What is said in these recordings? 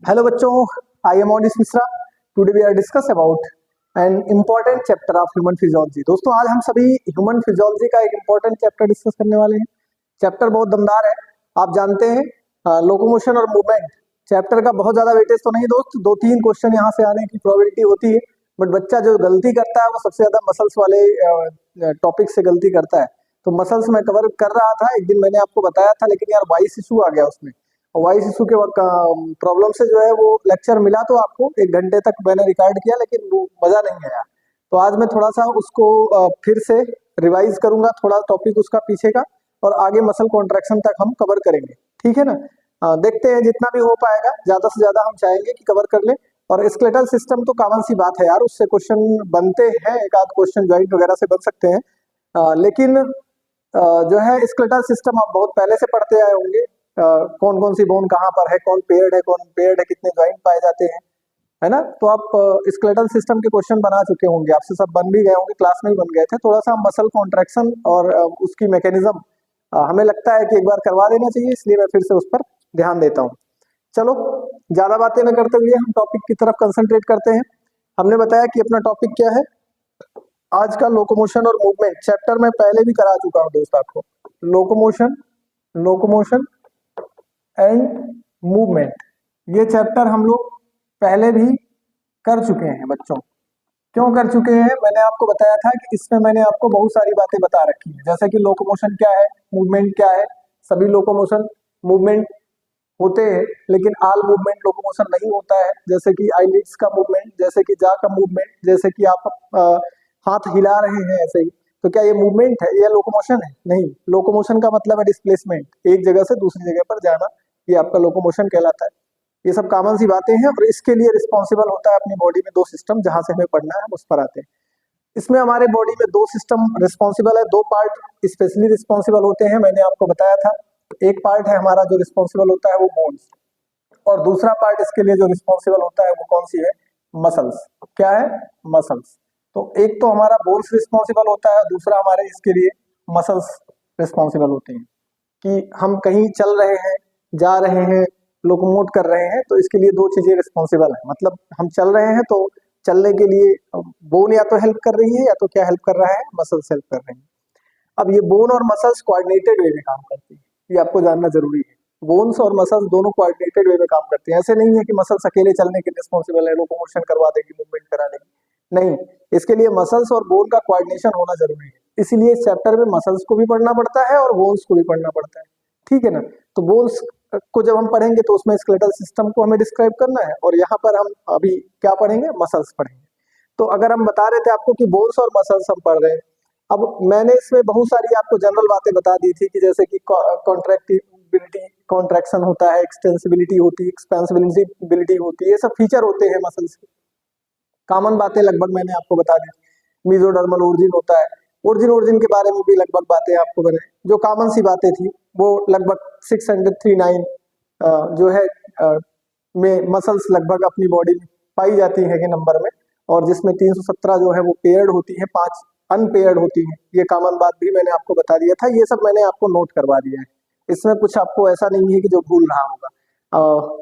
Hello बच्चों, I am Anis Mishra. Today we are discuss about an important chapter of human physiology. दोस्तों, आज हम सभी ह्यूमन फिजियोलॉजी का एक इम्पॉर्टेंट चैप्टर डिस्कस करने वाले हैं। चैप्टर बहुत दमदार है। आप जानते हैं लोकोमोशन और मूवमेंट चैप्टर का बहुत ज्यादा वेटेज तो नहीं दोस्त, 2-3 क्वेश्चन यहाँ से आने की प्रोबेबिलिटी होती है, बट बच्चा जो गलती करता है वो सबसे ज्यादा मसल्स वाले टॉपिक से गलती करता है। तो मसल्स मैं कवर कर रहा था, एक दिन मैंने आपको बताया था, लेकिन यार वॉइस इशू आ गया उसमें। वॉइस इशू के प्रॉब्लम से जो है वो लेक्चर मिला तो आपको 1 घंटे तक मैंने रिकॉर्ड किया, लेकिन वो मजा नहीं आया। तो आज मैं थोड़ा सा उसको फिर से रिवाइज करूंगा, थोड़ा टॉपिक उसका पीछे का, और आगे मसल कॉन्ट्रैक्शन तक हम कवर करेंगे। ठीक है ना। देखते हैं जितना भी हो पाएगा, ज्यादा से ज्यादा हम चाहेंगे कि कवर कर ले। और स्केलेटल सिस्टम तो कॉमन सी बात है यार, उससे क्वेश्चन बनते हैं, एक आध क्वेश्चन ज्वाइंट वगैरह से बन सकते हैं। लेकिन जो है स्केलेटल सिस्टम आप बहुत पहले से पढ़ते आए होंगे। कौन कौन सी बोन कहाँ पर है, कौन पेयर्ड है कौन अनपेयर्ड है, कितने ज्वाइंट पाए जाते हैं, है ना। तो आप स्केलेटल सिस्टम के क्वेश्चन बना चुके होंगे, आपसे सब बन भी गए होंगे, क्लास में ही बन गए थे। थोड़ा सा मसल कॉन्ट्रैक्शन और उसकी मैकेनिज्म हमें लगता है कि एक बार करवा देना चाहिए, इसलिए मैं फिर से उस पर ध्यान देता हूँ। चलो, ज्यादा बातें न करते हुए हम टॉपिक की तरफ कंसंट्रेट करते हैं। हमने बताया कि अपना टॉपिक क्या है आज का, लोकोमोशन और मूवमेंट। चैप्टर मैं पहले भी करा चुका हूँ दोस्त आपको, लोकोमोशन लोकोमोशन एंड मूवमेंट। ये चैप्टर हम लोग पहले भी कर चुके हैं बच्चों। क्यों कर चुके हैं, मैंने आपको बताया था कि इसमें मैंने आपको बहुत सारी बातें बता रखी है, जैसे कि लोकोमोशन क्या है, मूवमेंट क्या है। सभी लोकोमोशन मूवमेंट होते हैं, लेकिन ऑल मूवमेंट लोकोमोशन नहीं होता है। जैसे कि आईलिड्स का मूवमेंट, जैसे कि जा का मूवमेंट, जैसे कि आप हाथ हिला रहे हैं ऐसे ही, तो क्या ये मूवमेंट है, ये लोकोमोशन है? नहीं। लोकोमोशन का मतलब है डिस्प्लेसमेंट, एक जगह से दूसरी जगह पर जाना, ये आपका लोकोमोशन कहलाता है। ये सब कॉमन सी बातें हैं, और इसके लिए रिस्पॉन्सिबल होता है अपनी बॉडी में 2 सिस्टम, जहां से हमें पढ़ना है उस पर आते हैं। इसमें हमारे बॉडी में 2 सिस्टम रिस्पॉन्सिबल है, 2 पार्ट स्पेशली रिस्पॉन्सिबल होते हैं, मैंने आपको बताया था। एक पार्ट है हमारा जो रिस्पॉन्सिबल होता है वो बोन्स, और दूसरा पार्ट इसके लिए जो रिस्पॉन्सिबल होता है वो कौन सी है? मसल्स। क्या है? मसल्स। तो एक तो हमारा बोन्स रिस्पॉन्सिबल होता है, दूसरा हमारे इसके लिए मसल्स रिस्पॉन्सिबल होते हैं। कि हम कहीं चल रहे हैं, जा रहे हैं, लोकोमोट कर रहे हैं, तो इसके लिए 2 चीजें रिस्पॉन्सिबल है। मतलब हम चल रहे हैं तो चलने के लिए बोन या तो हेल्प कर रही है, या तो क्या हेल्प कर रहा है? मसल्स हेल्प कर रहे हैं। अब ये बोन और मसल्स कोऑर्डिनेटेड वे में काम करती है, ये आपको जानना जरूरी है। बोन्स और मसल्स दोनों कोऑर्डिनेटेड वे में काम करते हैं। ऐसे नहीं है कि मसल्स अकेले चलने के रिस्पॉन्सिबल है, लोकोमोशन करवा देगी, मूवमेंट करा देगी, नहीं। इसके लिए मसल्स और बोन का कोऑर्डिनेशन होना जरूरी है, इसीलिए इस चैप्टर में मसल्स को भी पढ़ना पड़ता है और बोन्स को भी पढ़ना पड़ता है। ठीक है ना। तो बोन्स को जब हम पढ़ेंगे तो उसमें स्केलेटल सिस्टम को हमें डिस्क्राइब करना है, और यहाँ पर हम अभी क्या पढ़ेंगे? मसल्स पढ़ेंगे। तो अगर हम बता रहे थे आपको कि बोन्स और मसल्स हम पढ़ रहे हैं, अब मैंने इसमें बहुत सारी आपको जनरल बातें बता दी थी, कि जैसे कि कॉन्ट्रैक्टिबिलिटी, कॉन्ट्रैक्शन होता है, एक्सटेंसिबिलिटी होती है, एक्सपेंसिबिलिटी होती है, ये सब फीचर होते हैं मसल्स के। कॉमन बातें लगभग मैंने आपको बता दी। मीजोडर्मल ओरिजिन होता है, ओरिजिन के बारे में भी लगभग बातें आपको बताई। जो कॉमन सी बातें थी वो लगभग 639 जो है में मसल्स लगभग अपनी बॉडी में पाई जाती है के नंबर में, और जिसमें 317 जो है वो पेयर्ड होती है, 5 अनपेयर्ड होती है। ये कॉमन बात भी मैंने आपको बता दिया था, ये सब मैंने आपको नोट करवा दिया है। इसमें कुछ आपको ऐसा नहीं है कि जो भूल रहा होगा।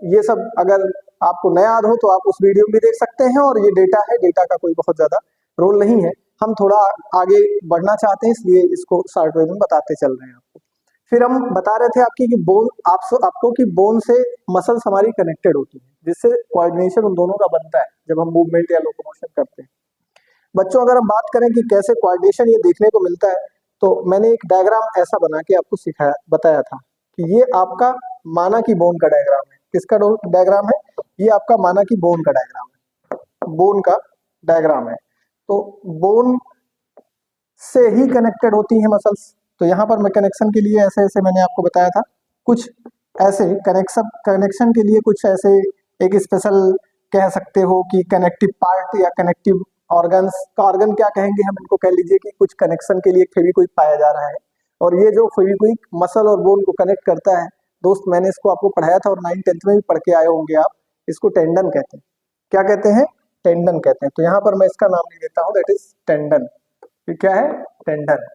ये सब अगर आपको नया याद हो तो आप उस वीडियो में भी देख सकते हैं, और ये डेटा है, डेटा का कोई बहुत ज्यादा रोल नहीं है। हम थोड़ा आगे बढ़ना चाहते हैं, इसलिए इसको शॉर्ट वे में बताते चल रहे हैं आपको। फिर हम बता रहे थे आपकी कि बोन, आपको कि बोन से मसल्स हमारी कनेक्टेड होती है, जिससे कोऑर्डिनेशन उन दोनों का बनता है जब हम मूवमेंट या लोकोमोशन करते हैं। बच्चों, अगर हम बात करें कि कैसे कोऑर्डिनेशन ये देखने को मिलता है, तो मैंने एक डायग्राम ऐसा बना के आपको सिखाया, बताया था कि ये आपका माना की बोन का डायग्राम है। किसका डायग्राम है? ये आपका माना की बोन का डायग्राम है, बोन का डायग्राम है। तो बोन से ही कनेक्टेड होती है मसल्स। तो यहाँ पर मैं कनेक्शन के लिए ऐसे ऐसे मैंने आपको बताया था, कुछ ऐसे कनेक्शन के लिए कुछ ऐसे एक स्पेशल कह सकते हो कि कनेक्टिव पार्ट या कनेक्टिव ऑर्गन्स का, ऑर्गन क्या कहेंगे हम इनको, कह लीजिए कि कुछ कनेक्शन के लिए फेविक्विक पाया जा रहा है, और ये जो फेविक्विक मसल और बोन को कनेक्ट करता है दोस्त, मैंने इसको आपको पढ़ाया था और 9th-10th में भी पढ़ के आए होंगे आप। इसको टेंडन कहते हैं। क्या कहते हैं? टेंडन कहते हैं। तो यहाँ पर मैं इसका नाम लिख देता हूँ, दैट इज टेंडन। ये क्या है? टेंडन।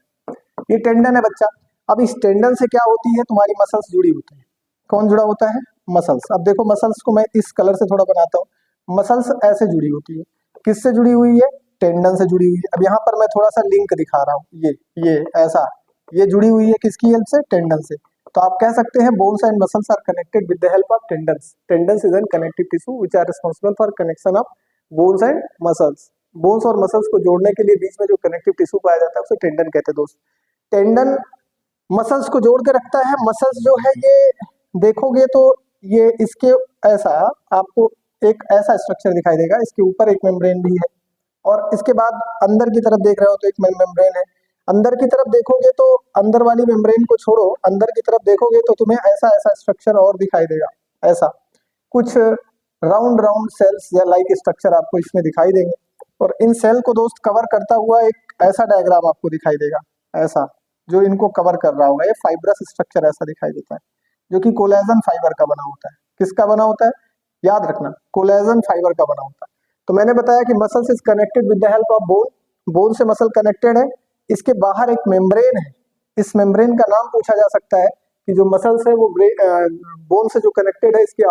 ये टेंडन है बच्चा। अब इस टेंडन से क्या होती है? तुम्हारी मसल्स जुड़ी होती है। कौन जुड़ा होता है? मसल्स। अब देखो मसल्स को मैं इस कलर से थोड़ा बनाता हूँ। मसल्स ऐसे जुड़ी होती है, किससे जुड़ी हुई है? टेंडन से जुड़ी हुई है। अब यहाँ पर मैं थोड़ा सा लिंक दिखा रहा हूँ, ये ऐसा, ये जुड़ी हुई है किसकी हेल्प से? टेंडन से। तो आप कह सकते हैं bones and muscles are connected with the help of tendons. Tendons is an connective tissue which are responsible for connection of bones and muscles. Bones और मसल्स को जोड़ने के लिए बीच में जो कनेक्टिव टिश्यू पाया जाता है उसे टेंडन कहते हैं दोस्त। टेंडन मसल्स को जोड़ के रखता है। मसल्स जो है ये देखोगे तो ये इसके ऐसा आपको एक ऐसा स्ट्रक्चर दिखाई देगा, इसके ऊपर एक मेम्ब्रेन भी है और इसके बाद अंदर की तरफ देख रहे हो तो एक मेम्ब्रेन है। अंदर की तरफ देखोगे तो अंदर वाली मेम्ब्रेन को छोड़ो, अंदर की तरफ देखोगे तो तुम्हें ऐसा ऐसा स्ट्रक्चर और दिखाई देगा, ऐसा कुछ राउंड राउंड सेल्स या लाइक स्ट्रक्चर आपको इसमें दिखाई देंगे। और इन सेल को दोस्त कवर करता हुआ एक ऐसा डायग्राम आपको दिखाई देगा, ऐसा जो इनको कवर कर रहा होगा। ये फाइब्रस स्ट्रक्चर ऐसा दिखाई देता है जो कि कोलेजन फाइबर का बना होता है। किसका बना होता है? याद रखना, कोलेजन फाइबर का बना होता है। तो मैंने बताया कि muscles is connected with the help of bone. Bone से मसल कनेक्टेड है। इसके बाहर एक मेम्ब्रेन है। इस मेम्ब्रेन का नाम पूछा जा सकता है कि जो मसल्स है वो बोन से जो कनेक्टेड है, इसकी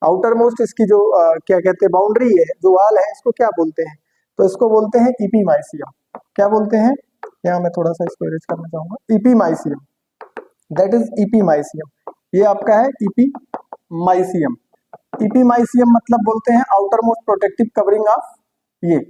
आउटर मोस्ट इसकी जो क्या कहते हैं बाउंड्री है, जो वाल है, इसको क्या बोलते हैं? तो इसको बोलते हैं इपीमाइसियम। क्या बोलते हैं? यहाँ मैं थोड़ा सा इसको इरेज करना चाहूंगा। इपीमाइसियम, दैट इज इपीमाइसियम। ये आपका है इपीमाइसियम। इपीमाइसियम मतलब बोलते हैं outer most protective covering of, ये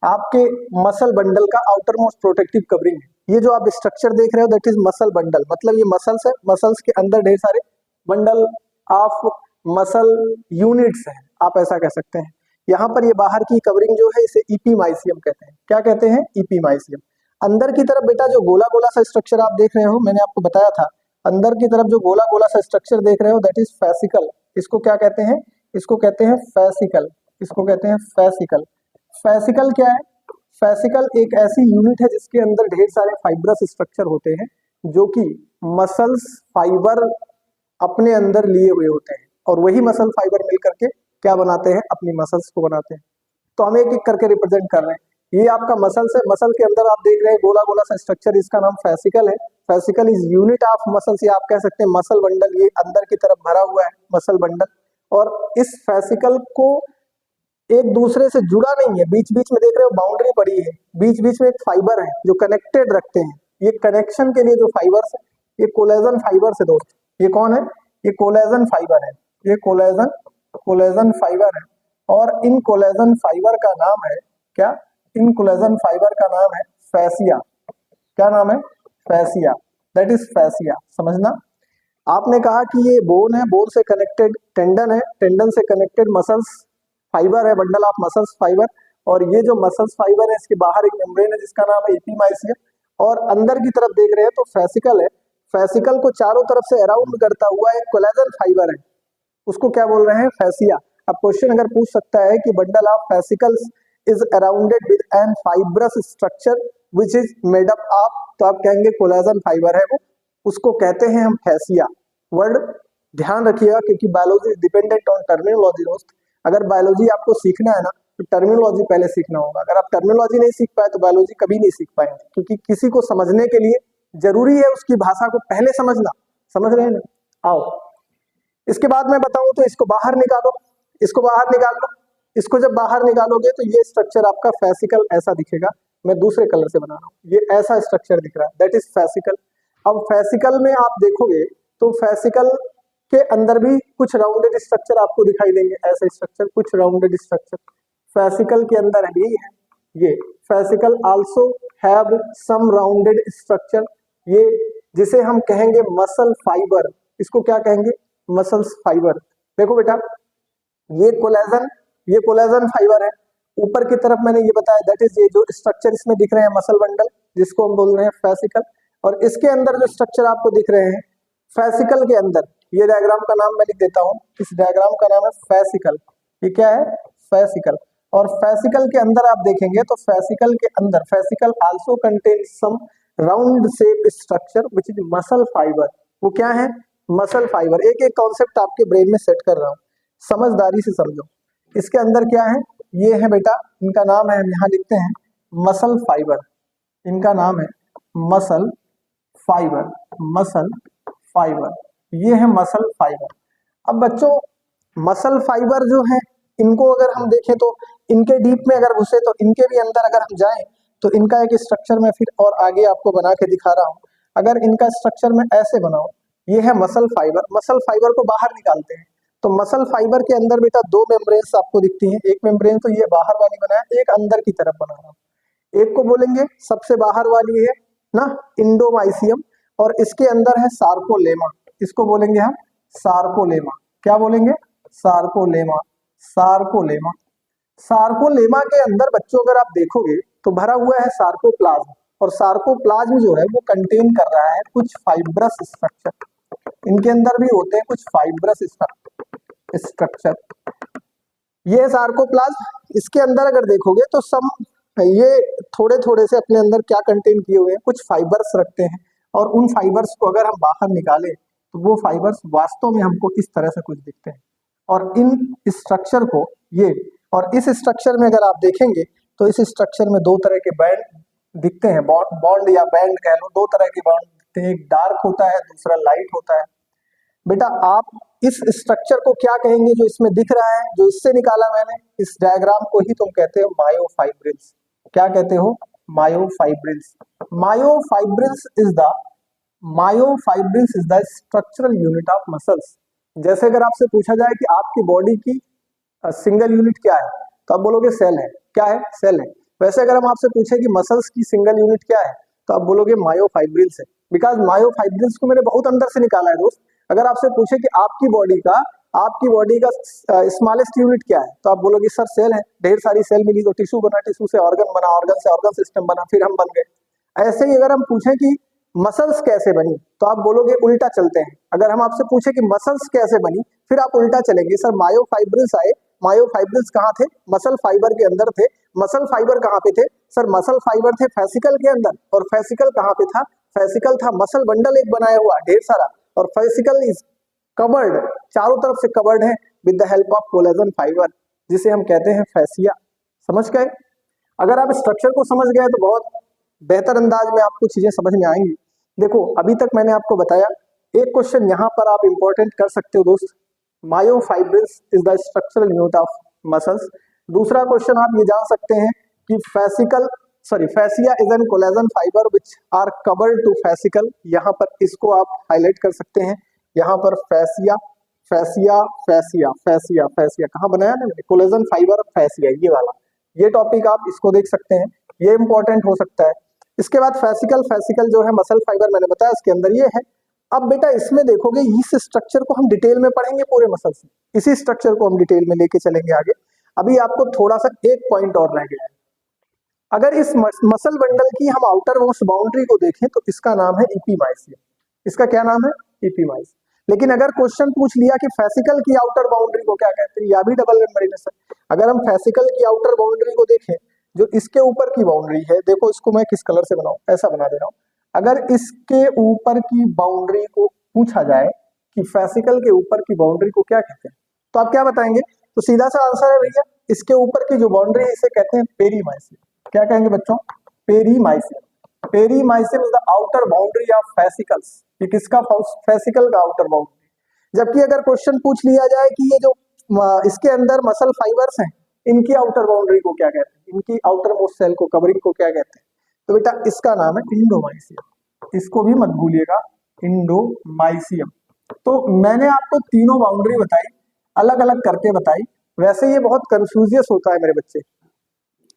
आपके मसल बंडल का आउटर मोस्ट प्रोटेक्टिव कवरिंग है। ये जो आप स्ट्रक्चर देख रहे हो दैट इज मसल बंडल, मतलब ये मसल्स है, मसल्स के अंदर ढेर सारे बंडल ऑफ मसल यूनिट्स हैं, आप ऐसा कह सकते हैं। यहाँ पर ये बाहर की कवरिंग जो है इसे इपीमाइसियम कहते हैं। क्या कहते हैं? इपीमाइसियम। अंदर की तरफ बेटा जो गोला गोला सा स्ट्रक्चर आप देख रहे हो, मैंने आपको बताया था, अंदर की तरफ जो गोला गोला सा स्ट्रक्चर देख रहे हो दैट इज फेसिकल। इसको क्या कहते हैं? इसको कहते हैं फेसिकल। इसको कहते हैं फेसिकल। फेसिकल क्या है? फेसिकल एक ऐसी यूनिट है जिसके अंदर ढेर सारे फाइब्रस स्ट्रक्चर होते हैं जो कि मसल्स फाइबर अपने अंदर लिए हुए होते हैं और वही मसल फाइबर मिलकर के क्या बनाते हैं? अपनी मसल्स को बनाते हैं। तो हम एक एक करके रिप्रेजेंट कर रहे हैं। ये आपका मसल्स है, मसल के अंदर आप देख रहे हैं गोला गोला सा स्ट्रक्चर, इसका नाम फेसिकल है। Fascicle is unit of muscles, या आप कह सकते हैं मसल बंडल। ये अंदर की तरफ भरा हुआ है मसल बंडल, और इस फेसिकल को एक दूसरे से जुड़ा नहीं है। बीच बीच में देख रहे हो बाउंड्री पड़ी है, बीच बीच में एक फाइबर है जो कनेक्टेड रखते हैं। ये कनेक्शन के लिए जो फाइबर्स है ये कोलेजन फाइबर है दोस्त। ये कौन है? ये कोलेजन फाइबर है। ये कोलेजन फाइबर है। और इन कोलेजन फाइबर का नाम है क्या? इन कोलेजन फाइबर का नाम है फैसिया। क्या नाम है? फैसिया। That is fascia. समझना, आपने कहा कि ये बोन है, बोन से कनेक्टेड टेंडन है, टेंडन से कनेक्टेड मसल्स फाइबर है, बंडल ऑफ मसल्स फाइबर। और ये जो मसल्स फाइबर है इसके बाहर एक मेम्ब्रेन है जिसका नाम है इपीमाइसियम। और अंदर की तरफ देख रहे हैं तो फेसिकल है। फेसिकल को चारों तरफ से अराउंड करता हुआ एक कोलेजन फाइबर है, उसको क्या बोल रहे हैं? फैसिया। अब क्वेश्चन अगर पूछ सकता है कि bundle of fascicles is arounded with an fibrous structure which is made up of, तो आप कहेंगे कोलेजन फाइबर है वो, उसको कहते हैं हम फैसिया। वर्ड ध्यान रखिएगा क्योंकि biology is dependent on terminology दोस्त। अगर बायोलॉजी आपको सीखना है ना तो टर्मिनोलॉजी पहले सीखना होगा। अगर आप टर्मिनोलॉजी नहीं सीख पाए तो बायोलॉजी कभी नहीं सीख पाएंगे, क्योंकि किसी को समझने के लिए जरूरी है उसकी भाषा को पहले समझना। समझ रहे हैं ना? आओ इसके बाद मैं बताऊं तो इसको बाहर निकालो, इसको बाहर निकाल लो। इसको जब बाहर निकालोगे तो ये स्ट्रक्चर आपका फेसिकल ऐसा दिखेगा। मैं दूसरे कलर से बना रहा हूँ, ये ऐसा स्ट्रक्चर दिख रहा है, दैट इज फेसिकल। अब फेसिकल में आप देखोगे तो फेसिकल के अंदर भी कुछ राउंडेड स्ट्रक्चर आपको दिखाई देंगे, ऐसे स्ट्रक्चर, कुछ राउंडेड स्ट्रक्चर फेसिकल के अंदर भी है। ये fascicle also have some rounded structure, ये जिसे हम कहेंगे मसल फाइबर। इसको क्या कहेंगे? Muscles fibre. देखो बेटा ये कोलेजन फाइबर है। ऊपर की तरफ मैंने ये बताया दैट इज ये जो स्ट्रक्चर इसमें दिख रहे हैं मसल बंडल, जिसको हम बोल रहे हैं फेसिकल। और इसके अंदर जो स्ट्रक्चर आपको दिख रहे हैं फेसिकल के अंदर, ये डायग्राम का नाम मैं लिख देता हूँ, इस डायग्राम का नाम है फेसिकल। ये क्या है? फेसिकल। और फेसिकल के अंदर आप देखेंगे तो फेसिकल के अंदर fascicle also contain some round shape structure which is muscle fibre. वो क्या है? Muscle fibre. एक एक कॉन्सेप्ट आपके ब्रेन में सेट कर रहा हूँ, समझदारी से समझो। इसके अंदर क्या है? ये है बेटा, इनका नाम है, हम यहाँ लिखते हैं मसल फाइबर। इनका नाम है मसल फाइबर, मसल फाइबर। ये है मसल फाइबर। अब बच्चों मसल फाइबर जो है इनको अगर हम देखें तो इनके डीप में अगर घुसे तो इनके भी अंदर अगर हम जाएं तो इनका एक स्ट्रक्चर मैं फिर और आगे आपको बना के दिखा रहा हूं। अगर इनका स्ट्रक्चर मैं ऐसे बनाऊं, ये है मसल फाइबर। मसल फाइबर को बाहर निकालते हैं तो मसल फाइबर के अंदर बेटा दो मेम्ब्रेन्स आपको दिखती हैं। एक मेम्ब्रेन तो ये बाहर वाली बनाया, एक अंदर की तरफ बना रहा हूं। एक को बोलेंगे सबसे बाहर वाली है ना इंडोमाइसियम, और इसके अंदर है सार्कोलेमा। इसको बोलेंगे हम सार्कोलेमा। क्या बोलेंगे? सार्कोलेमा। सार्कोलेमा। सार्कोलेमा के अंदर बच्चों अगर आप देखोगे तो भरा हुआ है सार्कोप्लाज्म, और सार्कोप्लाज्म जो है वो कंटेन कर रहा है कुछ फाइब्रस स्ट्रक्चर। इनके अंदर भी होते हैं कुछ फाइब्रस स्ट्रक्चर। ये सार्कोप्लाज्म, इसके अंदर अगर देखोगे तो सम ये थोड़े थोड़े से अपने अंदर क्या कंटेन किए हुए हैं, कुछ फाइबर्स रखते हैं, और उन फाइबर्स को अगर हम बाहर निकालें तो वो फाइबर्स वास्तव में हमको इस तरह से कुछ दिखते हैं। और इन स्ट्रक्चर को ये, और इस स्ट्रक्चर में अगर आप देखेंगे तो इस स्ट्रक्चर में दो तरह के बैंड दिखते हैं, बॉन्ड या बैंड कह लो, दो तरह के बॉन्ड दिखते हैं। एक डार्क होता है, दूसरा लाइट होता है। बेटा आप इस स्ट्रक्चर को क्या कहेंगे जो इसमें दिख रहा है, जो इससे निकाला मैंने, इस डायग्राम को ही तुम कहते हो मायोफाइब्रिल्स। क्या कहते हो? Myofibrils. Myofibrils is the structural unit of muscles. जैसे अगर आपसे पूछा जाए कि आपकी बॉडी की सिंगल यूनिट क्या है तो आप बोलोगे सेल है। क्या है? सेल है। वैसे अगर हम आपसे पूछे कि मसल्स की सिंगल यूनिट क्या है तो आप बोलोगे मायोफाइब्रिल्स है, बिकॉज मायोफाइब्रिल्स को मैंने बहुत अंदर से निकाला है दोस्त। अगर आपसे पूछे कि आपकी बॉडी का स्मॉलेस्ट यूनिट क्या है तो आप बोलोगे सर सेल है। ढेर सारी सेल मिली तो टिश्यू बना, टिश्यू से ऑर्गन बना, ऑर्गन से ऑर्गन सिस्टम बना, फिर हम बन गए। ऐसे ही अगर हम पूछें कि मसल्स कैसे बनी तो आप बोलोगे उल्टा चलते हैं। अगर हम आपसे पूछे कि मसल्स कैसे बनी फिर आप उल्टा चलेंगे, सर मायोफाइब्रिल्स आए, मायोफाइब्रिल्स कहाँ थे? मसल फाइबर के अंदर थे। मसल फाइबर कहाँ पे थे? सर मसल फाइबर थे फेसिकल के अंदर, और फेसिकल कहाँ पे था? फेसिकल था मसल बंडल एक बनाया हुआ ढेर सारा, और फेसिकल इज कवर्ड, चारों तरफ से कवर्ड है with the help of collagen fibre, जिसे हम कहते हैं फैसिया। समझ गए? अगर आप स्ट्रक्चर को समझ गए तो बहुत बेहतर अंदाज में आपको चीजें समझ में आएंगी। देखो अभी तक मैंने आपको बताया, एक क्वेश्चन यहाँ पर आप इंपॉर्टेंट कर सकते हो दोस्त, myofibrils is the structural unit of muscles. दूसरा क्वेश्चन आप ये जान सकते हैं कि fascia is an collagen fibre which are covered to fascicle. यहाँ पर इसको आप हाईलाइट कर सकते हैं, यहाँ पर fascia fascia fascia fascia fascia कहाँ बनाया ना मैंने? कोलेजन फाइबर फैसिया, ये वाला, ये टॉपिक आप इसको देख सकते हैं, ये इंपॉर्टेंट हो सकता है। इसके बाद फैसिकल जो है मसल फाइबर मैंने बताया इसके अंदर ये है। अब बेटा इसमें देखोगे इस स्ट्रक्चर को हम डिटेल में पढ़ेंगे पूरे मसल से, इसी स्ट्रक्चर को हम डिटेल में लेके चलेंगे आगे। अभी आपको थोड़ा सा एक पॉइंट और रह गया है। अगर इस मसल बंडल की हम आउटर मोस्ट बाउंड्री को देखें तो इसका नाम है इपीमाइसियम। इसका क्या नाम है? इपीमाइसियम। लेकिन अगर क्वेश्चन पूछ लिया कि फेसिकल की आउटर बाउंड्री को क्या कहते हैं, या भी डबल मेम्ब्रेनस है। अगर हम फेसिकल की आउटर बाउंड्री को देखें, जो इसके ऊपर की बाउंड्री है, देखो इसको मैं किस कलर से बनाऊं, ऐसा बना दे रहा हूं। अगर इसके ऊपर की बाउंड्री को पूछा जाए कि फेसिकल के ऊपर की बाउंड्री को क्या कहते हैं तो आप क्या बताएंगे? तो सीधा सा आंसर है भैया, इसके ऊपर की जो बाउंड्री है इसे कहते हैं पेरीमाइसियम। क्या कहेंगे बच्चों? Perimysium. Perimysium is the outer boundary of fascicles. ये किसका? फेसिकल का आउटर बाउंड्री। जबकि अगर क्वेश्चन पूछ लिया जाए कि ये जो इसके अंदर मसल फाइबर्स हैं इनकी आउटर बाउंड्री को क्या कहते हैं, इनकी आउटर मोस्ट सेल को, कवरिंग को क्या कहते हैं, तो बेटा इसका नाम है इंडोमाइसियम। इसको भी मत भूलिएगा, इंडोमाइसियम। तो मैंने आपको तीनों बाउंड्री बताई, अलग अलग करके बताई। वैसे ये बहुत कंफ्यूजियस होता है मेरे बच्चे,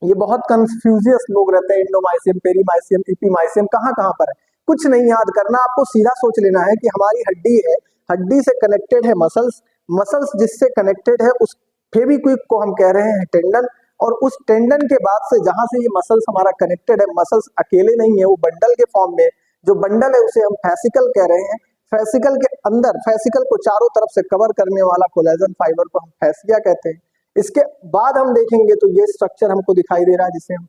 ये बहुत कंफ्यूजियस लोग रहते हैं, इंडोमाइसियम, पेरीमाइसियम, इपीमाइसियम कहाँ कहाँ पर है। कुछ नहीं याद करना, आपको सीधा सोच लेना है कि हमारी हड्डी है, हड्डी से कनेक्टेड है मसल्स, मसल्स जिससे कनेक्टेड है उस फेविक्विक को हम कह रहे हैं टेंडन, और उस टेंडन के बाद से जहां से ये मसल्स हमारा कनेक्टेड है, मसल्स अकेले नहीं है, वो बंडल के फॉर्म में, जो बंडल है उसे हम फेसिकल कह रहे हैं। फेसिकल के अंदर, फेसिकल को चारों तरफ से कवर करने वाला कोलेजन फाइबर को हम फैसिया कहते हैं। इसके बाद हम देखेंगे तो ये स्ट्रक्चर हमको दिखाई दे रहा है जिसे हम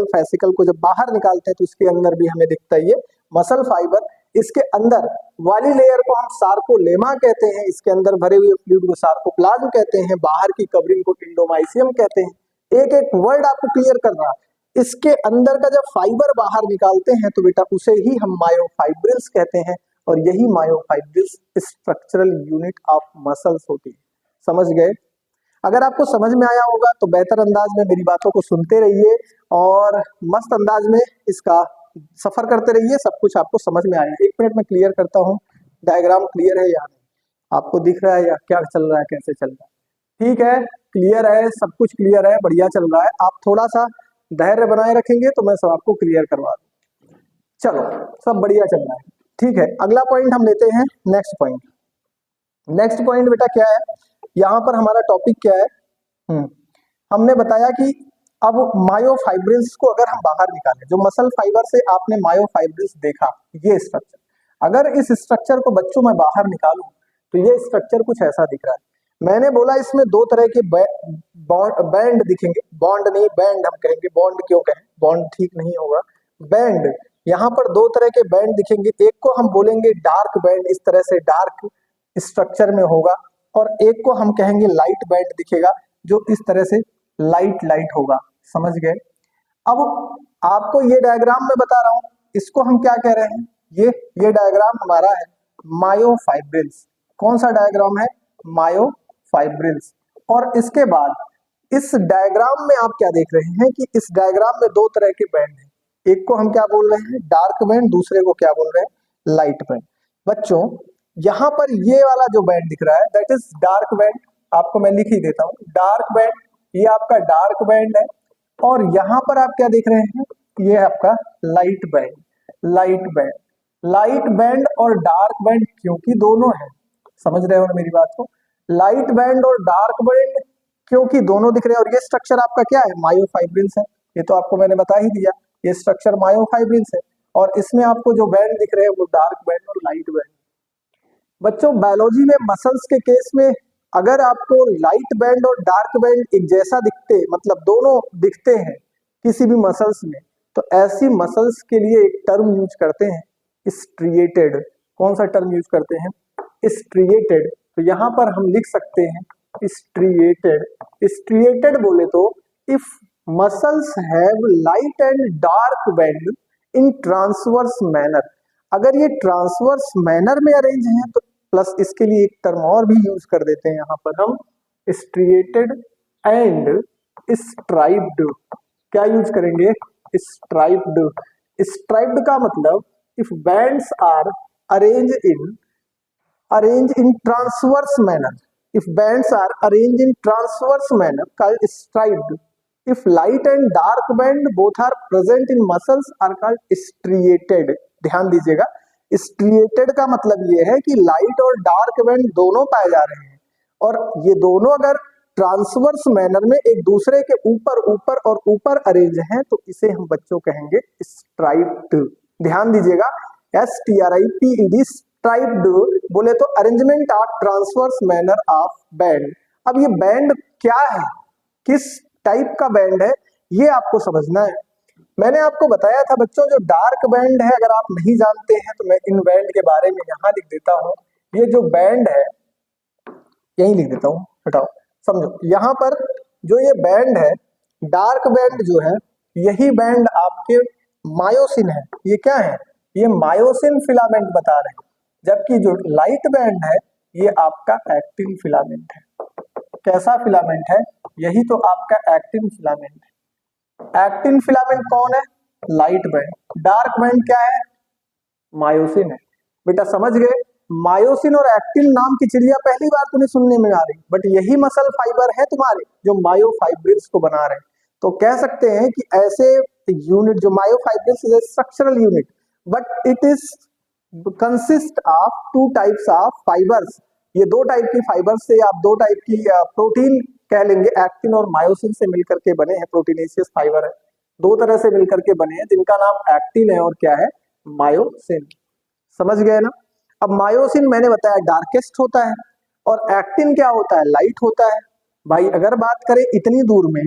फेसिकल को जब बाहर निकालते हैं तो इसके अंदर भी हमें दिखता है ये मसल फाइबर। इसके अंदर वाली लेयर को हम सार्कोलेमा कहते हैं, इसके अंदर भरे हुए फ्लूइड को सार्कोप्लाज्म कहते हैं, बाहर की कवरिंग को इंडोमाइसियम कहते हैं। एक एक वर्ड आपको क्लियर कर रहा है। इसके अंदर का जब फाइबर बाहर निकालते हैं तो बेटा उसे ही हम मायोफाइब्रिल्स कहते हैं, और यही myofibrils structural unit of muscles होती है। समझ गए? अगर आपको समझ में आया होगा तो बेहतर अंदाज में मेरी बातों को सुनते रहिए और मस्त अंदाज में इसका सफर करते रहिए, सब कुछ आपको समझ में आया। 1 मिनट में क्लियर करता हूँ, डायग्राम क्लियर है या नहीं, आपको दिख रहा है या क्या चल रहा है, कैसे चल रहा है? ठीक है, क्लियर है, सब कुछ क्लियर है, बढ़िया चल रहा है। आप थोड़ा सा धैर्य बनाए रखेंगे तो मैं सब आपको क्लियर करवा दूँ। चलो, सब बढ़िया चल रहा है। ठीक है, अगला पॉइंट हम लेते हैं, नेक्स्ट पॉइंट। नेक्स्ट पॉइंट बेटा क्या है, यहाँ पर हमारा टॉपिक क्या है? हमने बताया कि अब मायोफाइब्रिल्स को अगर हम बाहर निकालें, जो मसल फाइबर से आपने मायोफाइब्रिल्स देखा, ये स्ट्रक्चर, अगर इस स्ट्रक्चर को बच्चों में बाहर निकालूं तो ये स्ट्रक्चर कुछ ऐसा दिख रहा है। मैंने बोला इसमें 2 तरह के बैंड दिखेंगे, बॉन्ड नहीं बैंड हम कहेंगे, बॉन्ड क्यों कहें, बॉन्ड ठीक नहीं होगा, बैंड। यहाँ पर 2 तरह के बैंड दिखेंगे, एक को हम बोलेंगे डार्क बैंड, इस तरह से डार्क स्ट्रक्चर में होगा, और एक को हम कहेंगे लाइट बैंड दिखेगा, जो इस तरह से लाइट लाइट होगा। समझ गए? अब आपको ये डायग्राम में बता रहा हूं, इसको हम क्या कह रहे हैं, ये डायग्राम हमारा है मायोफाइब्रिल्स। कौन सा डायग्राम है? मायोफाइब्रिल्स। और इसके बाद इस डायग्राम में आप क्या देख रहे हैं कि इस डायग्राम में 2 तरह के बैंड हैं, एक को हम क्या बोल रहे हैं, डार्क बैंड, दूसरे को क्या बोल रहे हैं, लाइट बैंड। बच्चों यहाँ पर ये वाला जो बैंड दिख रहा है दैट इज डार्क बैंड, आपको मैं लिख ही देता हूँ, डार्क बैंड, ये आपका डार्क बैंड है। और यहाँ पर आप क्या देख रहे हैं, ये आपका light band, light band. Light band और डार्क बैंड क्योंकि दोनों है, समझ रहे हो ना मेरी बात को, लाइट बैंड और डार्क बैंड क्योंकि दोनों दिख रहे हैं। और ये स्ट्रक्चर आपका क्या है, मायोफाइब्रिल्स है, ये तो आपको मैंने बता ही दिया, ये स्ट्रक्चर मायोफाइब्रिल्स है। और इसमें आपको जो बैंड दिख रहे हैं वो डार्क बैंड और लाइट बैंड। बच्चों बायोलॉजी में मसल्स के केस में अगर आपको लाइट बैंड और डार्क बैंड एक जैसा दिखते, मतलब दोनों दिखते हैं किसी भी मसल्स में, तो ऐसी मसल्स के लिए एक टर्म यूज करते हैं, स्ट्रिएटेड। कौन सा टर्म यूज करते हैं, स्ट्रिएटेड। तो यहाँ पर हम लिख सकते हैं स्ट्रिएटेड। स्ट्रिएटेड बोले तो if muscles have light and dark band in transverse manner, अगर ये ट्रांसवर्स मैनर में अरेंज है तो प्लस इसके लिए एक टर्म और भी यूज कर देते हैं यहाँ पर हम, स्ट्रिएटेड एंड स्ट्राइप्ड। क्या यूज करेंगे, स्ट्राइप्ड। स्ट्राइप्ड का मतलब if bands are arrange in transverse manner, if bands are arrange in transverse manner called striped. If light and dark band both are present in muscles are called striated. ध्यान दीजिएगा, striated का मतलब ये है कि light और dark band दोनों पाए जा रहे हैं, और ये दोनों अगर ट्रांसवर्स मैनर में एक दूसरे के ऊपर ऊपर और ऊपर अरेंज हैं तो इसे हम बच्चों कहेंगे स्ट्राइप्ड। ध्यान दीजिएगा, STRIPED, स्ट्राइप्ड बोले तो arrangement of transverse manner of band. अब ये बैंड क्या है, किस टाइप का बैंड है, ये आपको समझना है। मैंने आपको बताया था बच्चों, जो डार्क बैंड है अगर आप नहीं जानते हैं तो मैं इन बैंड के बारे में यहाँ लिख देता हूँ। ये जो बैंड है यही लिख देता हूँ, हटाओ, समझो। यहाँ पर जो ये बैंड है, डार्क बैंड जो है, यही बैंड आपके मायोसिन है। ये क्या है, ये मायोसिन फिलामेंट बता रहे हैं, जबकि जो लाइट बैंड है ये आपका एक्टिन फिलामेंट है। कैसा फिलामेंट है, यही तो आपका एक्टिन फिलामेंट है। एक्टिन फिलामेंट कौन है, लाइट बैंड। डार्क बैंड क्या है, मायोसिन है। बेटा समझ गए, मायोसिन और एक्टिन नाम की चिड़िया पहली बार तुम्हें सुनने में आ रही, बट यही मसल फाइबर है तुम्हारे जो मायोफाइब्रिल्स को बना रहे हैं। तो कह सकते हैं कि ऐसे यूनिट जो myofibrils is a structural unit, but it is consist of 2 types of fibres. ये 2 टाइप की फाइबर्स से आप 2 टाइप की प्रोटीन कह लेंगे, एक्टिन और मायोसिन से मिलकर के बने हैं, प्रोटीनेशियस फाइबर है, 2 तरह से मिलकर के बने हैं, जिनका नाम एक्टिन है और क्या है, मायोसिन। समझ गए ना। अब मायोसिन मैंने बताया डार्केस्ट होता है और एक्टिन क्या होता है, लाइट होता है। भाई अगर बात करें इतनी दूर में,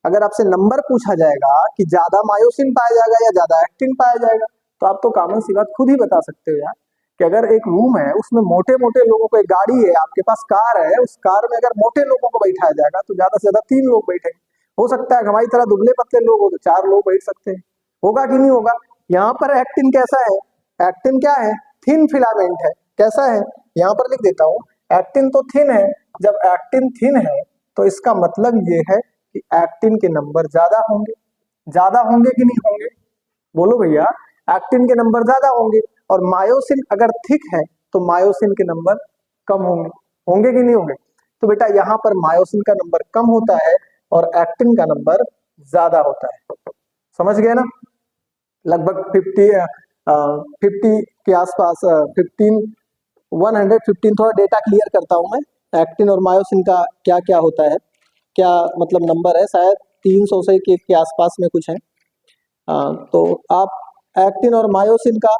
अगर आपसे नंबर पूछा जाएगा कि ज्यादा मायोसिन पाया जाएगा या ज्यादा एक्टिन पाया जाएगा, तो आप तो कॉमन सी बात खुद ही बता सकते हो यार, कि अगर एक रूम है उसमें मोटे मोटे लोगों को, एक गाड़ी है आपके पास, कार है, उस कार में अगर मोटे लोगों को बैठाया जाएगा तो ज्यादा से ज्यादा 3 लोग बैठेंगे। हो सकता है हमारी तरह दुबले पतले लोग हो तो 4 लोग बैठ सकते हैं, होगा कि नहीं होगा। यहाँ पर एक्टिन कैसा है, एक्टिन क्या है, थिन फिलामेंट है। कैसा है, यहाँ पर लिख देता हूँ, एक्टिन तो थिन है। जब एक्टिन थिन है तो इसका मतलब ये है कि एक्टिन के नंबर ज्यादा होंगे। ज्यादा होंगे कि नहीं होंगे, बोलो भैया, एक्टिन के नंबर ज्यादा होंगे। और मायोसिन अगर थिक है तो मायोसिन के नंबर कम होंगे। होंगे कि नहीं होंगे, तो बेटा यहाँ पर मायोसिन का नंबर कम होता है और एक्टिन का नंबर ज्यादा होता है। समझ गए ना, लगभग 50 के आसपास, 115, थोड़ा डेटा क्लियर करता हूं मैं। एक्टिन और मायोसिन का क्या क्या होता है, क्या मतलब नंबर है, शायद 300 से के आसपास में कुछ है। तो आप एक्टिन और मायोसिन का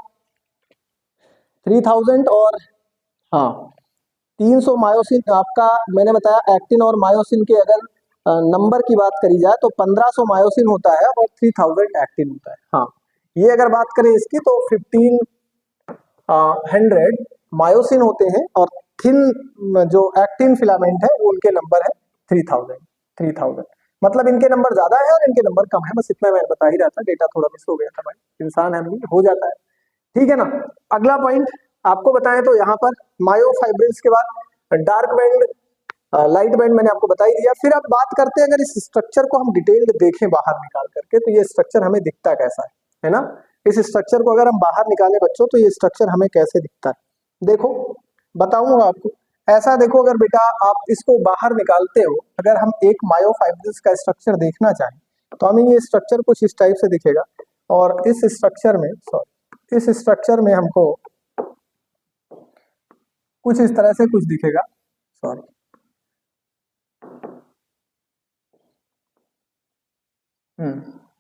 3000 और हाँ 300 मायोसिन आपका, मैंने बताया एक्टिन और मायोसिन के अगर नंबर की बात करी जाए तो 1500 मायोसिन होता है और 3000 एक्टिन होता है। हाँ, ये अगर बात करें इसकी तो 1500 मायोसिन होते हैं और थिन जो एक्टिन फिलामेंट है वो उनके नंबर है 3000। मतलब इनके नंबर ज्यादा है और इनके नंबर कम है, बस इतना मैं बता ही रहा था। डेटा थोड़ा मिस हो गया था भाई, इंसान है, हो जाता है, ठीक है ना। अगला पॉइंट आपको बताएं तो यहाँ पर मायोफाइब्रिल्स के बाद डार्क बैंड, लाइट बैंड मैंने आपको बता ही दिया। फिर अब बात करते हैं, अगर इस स्ट्रक्चर को हम डिटेल्ड देखें बाहर निकाल करके तो ये स्ट्रक्चर हमें दिखता कैसा है ना। इस स्ट्रक्चर को अगर हम बाहर निकालें बच्चों तो ये स्ट्रक्चर हमें कैसे दिखता है, देखो बताऊंगा आपको। ऐसा देखो, अगर बेटा आप इसको बाहर निकालते हो, अगर हम एक मायोफाइब्रिल्स का स्ट्रक्चर देखना चाहें तो हमें ये स्ट्रक्चर कुछ इस टाइप से दिखेगा। और इस स्ट्रक्चर में हमको कुछ इस तरह से कुछ दिखेगा, सॉरी,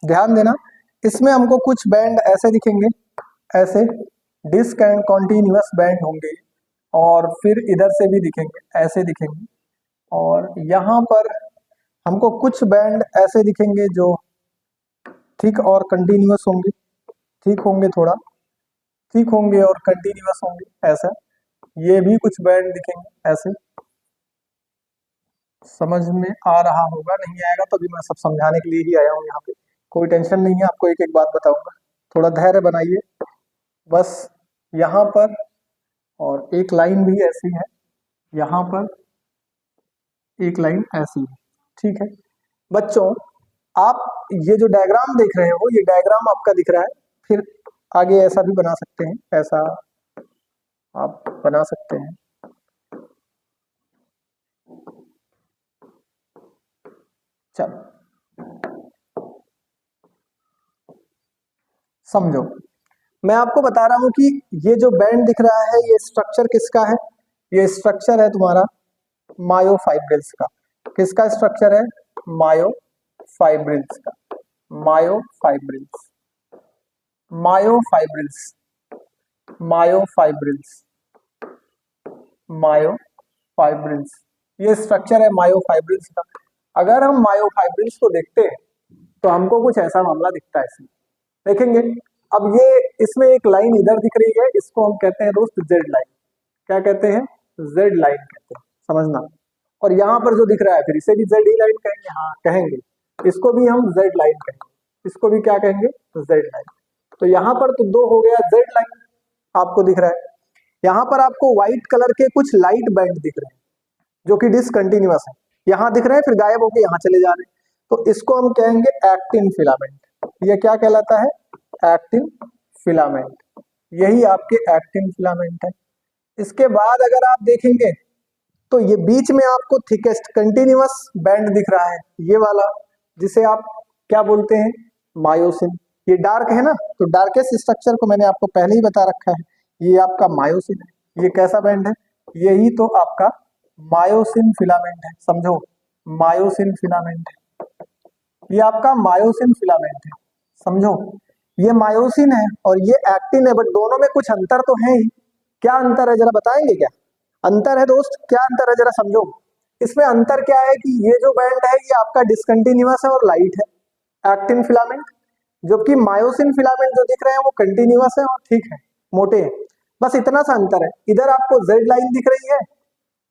ध्यान देना, इसमें हमको कुछ बैंड ऐसे दिखेंगे, ऐसे डिस्क एंड कॉन्टिन्यूअस बैंड होंगे, और फिर इधर से भी दिखेंगे, ऐसे दिखेंगे। और यहाँ पर हमको कुछ बैंड ऐसे दिखेंगे जो थिक और कंटिन्यूअस होंगे, थिक होंगे, थोड़ा थिक होंगे और कंटिन्यूअस होंगे, ऐसा। ये भी कुछ बैंड दिखेंगे ऐसे। समझ में आ रहा होगा, नहीं आएगा तो अभी मैं सब समझाने के लिए ही आया हूँ यहाँ पे, कोई टेंशन नहीं है, आपको एक एक बात बताऊंगा, थोड़ा धैर्य बनाइए बस। यहाँ पर और एक लाइन भी ऐसी है, यहाँ पर एक लाइन ऐसी है, ठीक है बच्चों। आप ये जो डायग्राम देख रहे हो, ये डायग्राम आपका दिख रहा है, फिर आगे ऐसा भी बना सकते हैं, ऐसा आप बना सकते हैं। चलो समझो, मैं आपको बता रहा हूं कि ये जो बैंड दिख रहा है ये स्ट्रक्चर किसका है, ये स्ट्रक्चर है तुम्हारा मायोफाइब्रिल्स का। किसका स्ट्रक्चर है, मायोफाइब्रिल्स का। मायोफाइब्रिल्स, मायोफाइब्रिल्स, मायोफाइब्रिल्स, मायोफाइब्रिल्स, ये स्ट्रक्चर है मायोफाइब्रिल्स का। अगर हम मायोफाइब्रिल्स को देखते हैं तो हमको कुछ ऐसा मामला दिखता है, इसमें देखेंगे। अब ये इसमें एक लाइन इधर दिख रही है, इसको हम कहते हैं दोस्त जेड लाइन। क्या कहते हैं, जेड लाइन कहते हैं, समझना। और यहाँ पर जो दिख रहा है फिर इसे भी जेड ही लाइन कहेंगे, हाँ कहेंगे, इसको भी हम जेड लाइन कहेंगे, इसको भी क्या कहेंगे, जेड लाइन। तो यहाँ पर तो दो हो गया जेड लाइन आपको दिख रहा है। यहाँ पर आपको व्हाइट कलर के कुछ लाइट बैंड दिख रहे हैं जो कि डिसकंटिन्यूअस है, यहाँ दिख रहे हैं फिर गायब होकर यहाँ चले जा रहे हैं, तो इसको हम कहेंगे एक्टिन फिलामेंट। ये क्या कहलाता है, एक्टिन फिलामेंट, यही आपके एक्टिन फिलामेंट है। इसके बाद अगर आप देखेंगे तो ये बीच में आपको थिकेस्ट कंटिन्यूअस बैंड दिख रहा है, ये वाला, जिसे आप क्या बोलते हैं, मायोसिन। ये डार्क है ना, तो डार्केस्ट स्ट्रक्चर को मैंने आपको पहले ही बता रखा है, ये आपका मायोसिन है। ये कैसा बैंड है, यही तो आपका मायोसिन फिलामेंट है, समझो, मायोसिन फिलामेंट है, ये आपका मायोसिन फिलामेंट है, समझो। ये मायोसिन है और ये एक्टिन है, बट दोनों में कुछ अंतर तो है ही। क्या अंतर है जरा बताएंगे, क्या अंतर है दोस्त, क्या अंतर है जरा समझो। इसमें अंतर क्या है कि ये जो बैंड है ये आपका डिसकंटिन्यूअस है और लाइट है, एक्टिन फिलामेंट, जबकि मायोसिन फिलामेंट जो दिख रहे हैं वो कंटिन्यूअस है और ठीक है, मोटे हैं। बस इतना सा अंतर है, इधर आपको जेड लाइन दिख रही है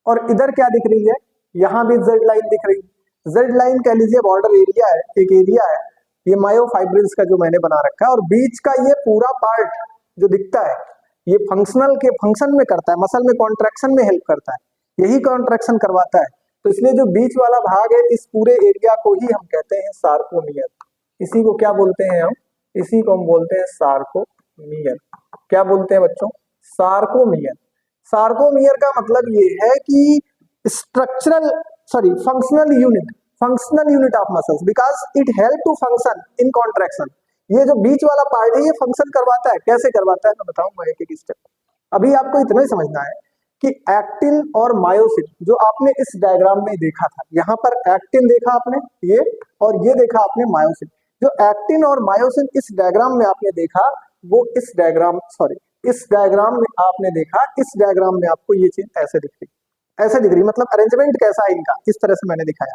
और इधर क्या दिख रही है, यहाँ भी जेड लाइन दिख रही है। जेड लाइन कह लीजिए बॉर्डर एरिया है, एक एरिया है ये मायोफाइब्रिल्स का जो मैंने बना रखा है, और बीच का ये पूरा पार्ट जो दिखता है ये फंक्शनल के फंक्शन में करता है, मसल में कॉन्ट्रैक्शन में हेल्प करता है, यही कॉन्ट्रैक्शन करवाता है। तो इसलिए जो बीच वाला भाग है इस पूरे एरिया को ही हम कहते हैं सार्कोमियर। इसी को क्या बोलते हैं हम? इसी को हम बोलते हैं सार्कोमियर। क्या बोलते हैं बच्चों? सार्कोमियर। सार्कोमियर का मतलब ये है कि functional unit of muscles because it help to function in contraction. ये जो बीच वाला पार्ट है ये फंक्शन करवाता है। कैसे करवाता है मैं बताऊंगा एक एक स्टेप। अभी आपको इतना ही समझना है कि एक्टिन और मायोसिन जो आपने इस डायग्राम में देखा था, यहाँ पर एक्टिन देखा आपने ये, और ये देखा आपने मायोसिन। जो एक्टिन और मायोसिन इस डायग्राम में आपने देखा वो इस डायग्राम में आपने देखा, इस डायग्राम में आपको ये चीज ऐसे दिख रही मतलब अरेंजमेंट कैसा है इनका, इस तरह से मैंने दिखाया।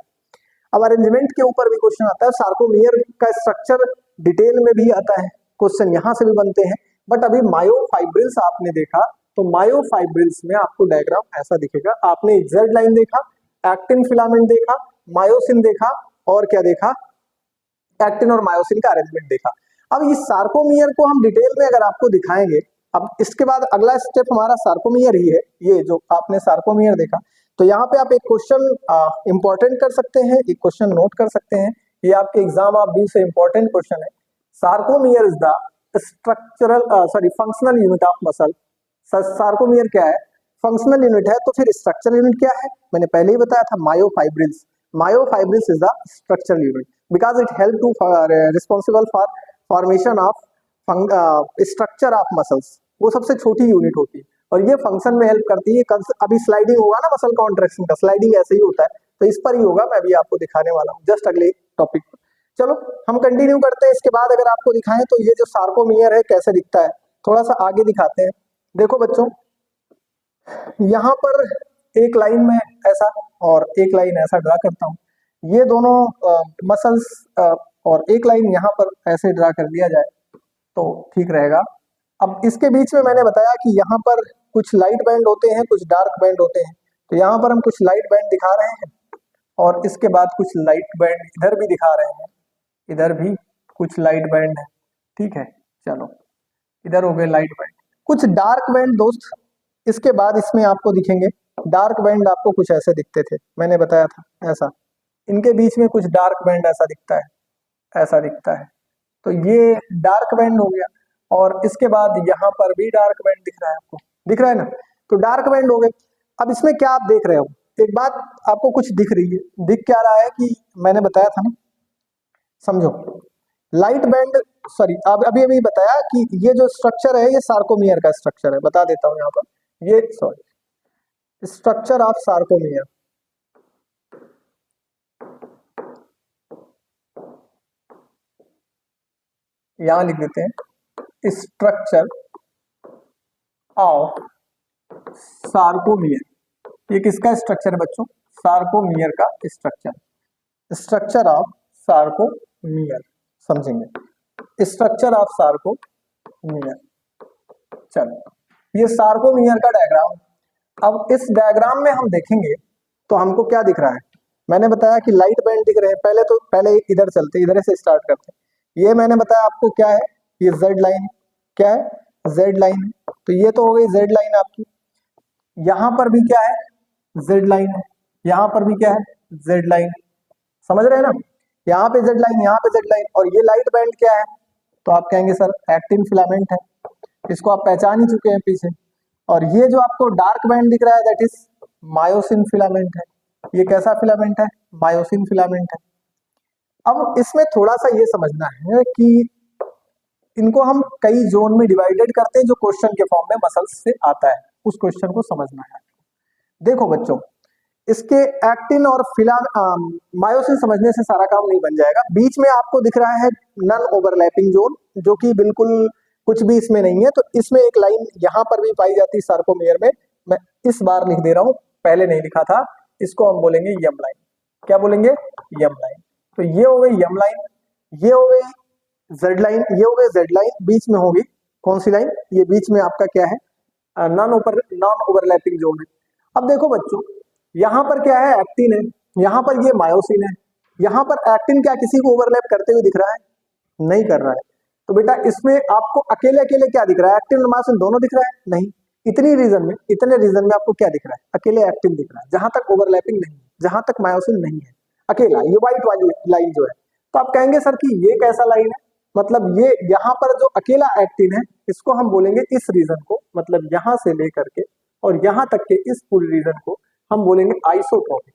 अब अरेंजमेंट के ऊपर भी क्वेश्चन आता है, सार्कोमियर का स्ट्रक्चर डिटेल में भी आता है, क्वेश्चन यहाँ से भी बनते हैं। बट अभी मायोफाइब्रिल्स आपने देखा, तो मायोफाइब्रिल्स में आपको डायग्राम ऐसा दिखेगा। आपने जेड लाइन देखा, एक्टिन फिलामेंट देखा, मायोसिन देखा, और क्या देखा? एक्टिन और मायोसिन का अरेंजमेंट देखा। अब इस सार्कोमियर को हम डिटेल में अगर आपको दिखाएंगे, अब इसके बाद अगला स्टेप हमारा सार्कोमियर ही है। ये जो आपने सार्कोमियर देखा, तो यहाँ पे आप एक क्वेश्चन इंपॉर्टेंट कर सकते हैं, एक क्वेश्चन नोट कर सकते हैं, ये आपके एग्जाम ऑफ व्यू से इंपॉर्टेंट क्वेश्चन है। Sarcomere is the functional unit of muscle. Sarcomere क्या है? फंक्शनल यूनिट है, तो फिर स्ट्रक्चरल यूनिट क्या है? मैंने पहले ही बताया था, myofibrils. Myofibrils is the structural unit because it help to responsible for formation of structure of muscles. वो सबसे छोटी यूनिट होती है और ये फंक्शन में हेल्प करती है। अभी स्लाइडिंग होगा ना मसल कॉन्ट्रैक्शन का, स्लाइडिंग ऐसे ही होता है, तो इस पर ही होगा, मैं भी आपको दिखाने वाला हूँ जस्ट अगले टॉपिक पर। चलो हम कंटिन्यू करते हैं। इसके बाद अगर आपको दिखाएं तो ये जो सार्कोमियर है कैसे दिखता है, थोड़ा सा आगे दिखाते हैं। देखो बच्चों, यहाँ पर एक लाइन में ऐसा और एक लाइन ऐसा ड्रा करता हूँ, ये दोनों मसल्स और एक लाइन यहाँ पर ऐसे ड्रा कर दिया जाए तो ठीक रहेगा। अब इसके बीच में मैंने बताया कि यहाँ पर कुछ लाइट बैंड होते हैं, कुछ डार्क बैंड होते हैं, तो यहाँ पर हम कुछ लाइट बैंड दिखा रहे हैं और इसके बाद कुछ लाइट बैंड इधर भी दिखा रहे हैं, इधर भी कुछ लाइट बैंड है, ठीक है। चलो इधर हो गए लाइट बैंड, कुछ डार्क बैंड दोस्त इसके बाद इसमें आपको दिखेंगे। डार्क बैंड आपको कुछ ऐसे दिखते थे, मैंने बताया था ऐसा, इनके बीच में कुछ डार्क बैंड ऐसा दिखता है, ऐसा दिखता है, तो ये डार्क बैंड हो गया। और इसके बाद यहाँ पर भी डार्क बैंड दिख रहा है, आपको दिख रहा है ना, तो डार्क बैंड हो गए। अब इसमें क्या आप देख रहे हो, एक बात आपको कुछ दिख रही है, दिख क्या रहा है कि मैंने बताया था ना, समझो लाइट बैंड, अभी अभी बताया कि ये जो स्ट्रक्चर है ये सार्कोमियर का स्ट्रक्चर है, बता देता हूं यहाँ पर, ये स्ट्रक्चर ऑफ सार्कोमियर, यहां लिख देते हैं स्ट्रक्चर ऑफ सार्कोमियर। ये किसका स्ट्रक्चर है बच्चों? सार्कोमियर का स्ट्रक्चर, स्ट्रक्चर ऑफ सार्कोमियर, समझेंगे स्ट्रक्चर ऑफ सार्कोमियर। चलो ये सार्कोमियर का डायग्राम। अब इस डायग्राम में हम देखेंगे तो हमको क्या दिख रहा है, मैंने बताया कि लाइट बैंड दिख रहे हैं। पहले इधर चलते, इधर से स्टार्ट करते हैं। ये मैंने बताया आपको क्या है, ये जेड लाइन, क्या है? Z line. तो ये तो हो गई जेड लाइन आपकी, यहां पर भी क्या है? जेड लाइन है, यहां पर भी क्या है? जेड लाइन, समझ रहे हैं ना, यहाँ पे जेड लाइन, यहाँ पे जेड लाइन, और ये लाइट बैंड क्या है? तो आप कहेंगे सर एक्टिन फिलामेंट है, इसको आप पहचान ही चुके हैं पीछे। और ये जो आपको डार्क बैंड दिख रहा है दैट इज मायोसिन फिलामेंट है। ये कैसा फिलामेंट है? मायोसिन फिलामेंट है। अब इसमें थोड़ा सा ये समझना है कि इनको हम कई जोन में डिवाइडेड करते हैं जो क्वेश्चन के फॉर्म में मसल्स से आता है, उस क्वेश्चन को समझना है। देखो बच्चों, इसके एक्टिन और मायोसिन समझने से सारा काम नहीं बन जाएगा। बीच में आपको दिख रहा है नन ओवरलैपिंग जोन, जो कि बिल्कुल कुछ भी इसमें नहीं है, तो इसमें एक लाइन यहाँ पर भी पाई जाती है सार्कोमियर में, मैं इस बार लिख दे रहा हूँ, पहले नहीं लिखा था, इसको हम बोलेंगे यम लाइन। क्या बोलेंगे? यम लाइन। तो ये हो गई यम लाइन, ये हो गई जेड लाइन, ये हो गई जेड लाइन, बीच में होगी कौन सी लाइन? ये बीच में आपका क्या है? नॉन ओवरलैपिंग जोन है। अब देखो बच्चों, यहाँ पर क्या है? एक्टिन है, यहाँ पर ये मायोसिन है। यहाँ पर एक्टिन क्या किसी को ओवरलैप करते हुए दिख रहा है? नहीं कर रहा है। तो बेटा इसमें आपको अकेले अकेले क्या दिख रहा है, एक्टिन और मायोसिन दोनों दिख रहा है? नहीं, इतने रीजन में आपको क्या दिख रहा है, अकेले एक्टिन दिख रहा है, जहां तक ओवरलैपिंग नहीं है, जहां तक मायोसिन नहीं है, अकेला ये व्हाइट वाली लाइन जो है। तो आप कहेंगे सर कि ये कैसा लाइन है, मतलब ये यहाँ पर जो अकेला एक्टिन है इसको हम बोलेंगे इस रीजन को, मतलब यहां से लेकर के और यहां तक के इस पूरे रीजन को हम बोलेंगे आइसोट्रोपिक।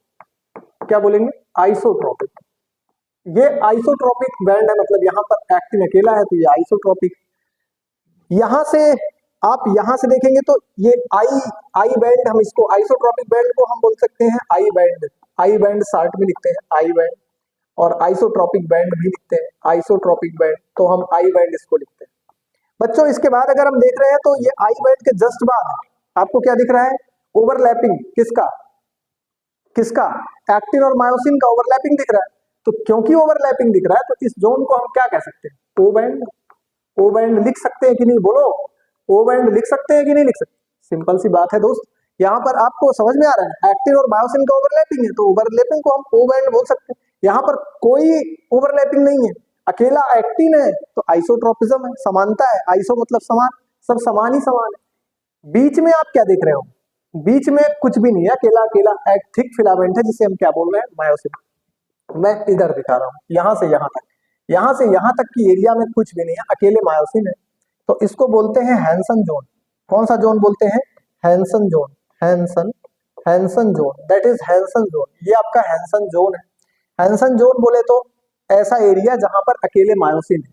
क्या बोलेंगे? आइसोट्रोपिक। ये आइसोट्रोपिक बैंड है, मतलब यहाँ पर एक्टिन अकेला है तो ये आइसोट्रोपिक। यहां से आप यहां से देखेंगे तो ये आई बैंड, हम इसको आइसोट्रोपिक बैंड को हम बोल सकते हैं आई बैंड शार्ट में लिखते हैं आई बैंड, और आइसोट्रोपिक बैंड भी लिखते हैं आइसोट्रोपिक बैंड, तो हम आई बैंड इसको लिखते हैं। बच्चों इसके बाद अगर हम देख रहे हैं तो ये आई बैंड के जस्ट बाद आपको क्या दिख रहा है, ओवरलैपिंग किसका किसका, एक्टिन और मायोसिन का ओवरलैपिंग दिख रहा है। तो क्योंकि ओवरलैपिंग दिख रहा है तो इस जोन को हम क्या कह सकते हैं, ओ बैंड लिख सकते हैं कि नहीं, बोलो ओ बैंड लिख सकते हैं कि नहीं लिख सकते? सिंपल सी बात है दोस्त, यहाँ पर आपको समझ में आ रहा है, एक्टिन और मायोसिन का ओवरलैपिंग है तो ओवरलैपिंग को हम ओ बैंड बोल सकते हैं। यहाँ पर कोई ओवरलैपिंग नहीं है, अकेला एक्टिन है तो आइसोट्रोपिज्म है, समानता है, आइसो मतलब समान, सब समान ही समान है। बीच में आप क्या देख रहे हो, बीच में कुछ भी नहीं है, अकेला अकेला एक थिक फिलामेंट है जिसे हम क्या बोल रहे हैं, मायोसिन। मैं इधर दिखा रहा हूँ, यहाँ से यहाँ तक की एरिया में कुछ भी नहीं है, अकेले मायोसिन है, तो इसको बोलते हैं हैंसन जोन। कौन सा जोन बोलते हैं, Hensen zone, Hensen zone, that is Hensen zone, ये आपका हैंसन जोन है। हैंसन जोन बोले तो ऐसा एरिया जहां पर अकेले मायोसिन है,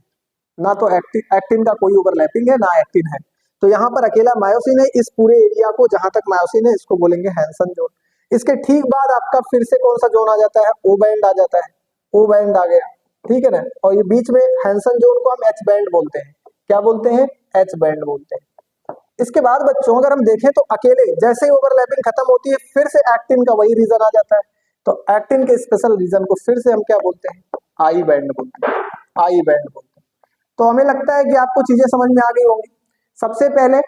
ना तो एक्टिन का कोई ओवरलैपिंग है ना एक्टिन है, तो यहाँ पर अकेला मायोसिन है, इस पूरे एरिया को जहां तक मायोसिन है इसको बोलेंगे हैंसन जोन। इसके ठीक बाद आपका फिर से कौन सा जोन आ जाता है, ओ बैंड आ जाता है, ओ बैंड आ गया, ठीक है ना, और ये बीच में हैंसन जोन को हम एच बैंड बोलते हैं, क्या बोलते हैं, एच बैंड बोलते हैं। इसके बाद बच्चों अगर हम देखें तो अकेले जैसे ही ओवरलैपिंग खत्म होती है फिर से एक्टिन का वही रीजन आ जाता है, तो एक्टिन के स्पेशल रीजन को फिर से हम क्या बोलते हैं, आई बैंड बोलते हैं, आई बैंड बोलते हैं। तो हमें लगता है कि आपको चीजें समझ में आ गई होंगी। सबसे पहले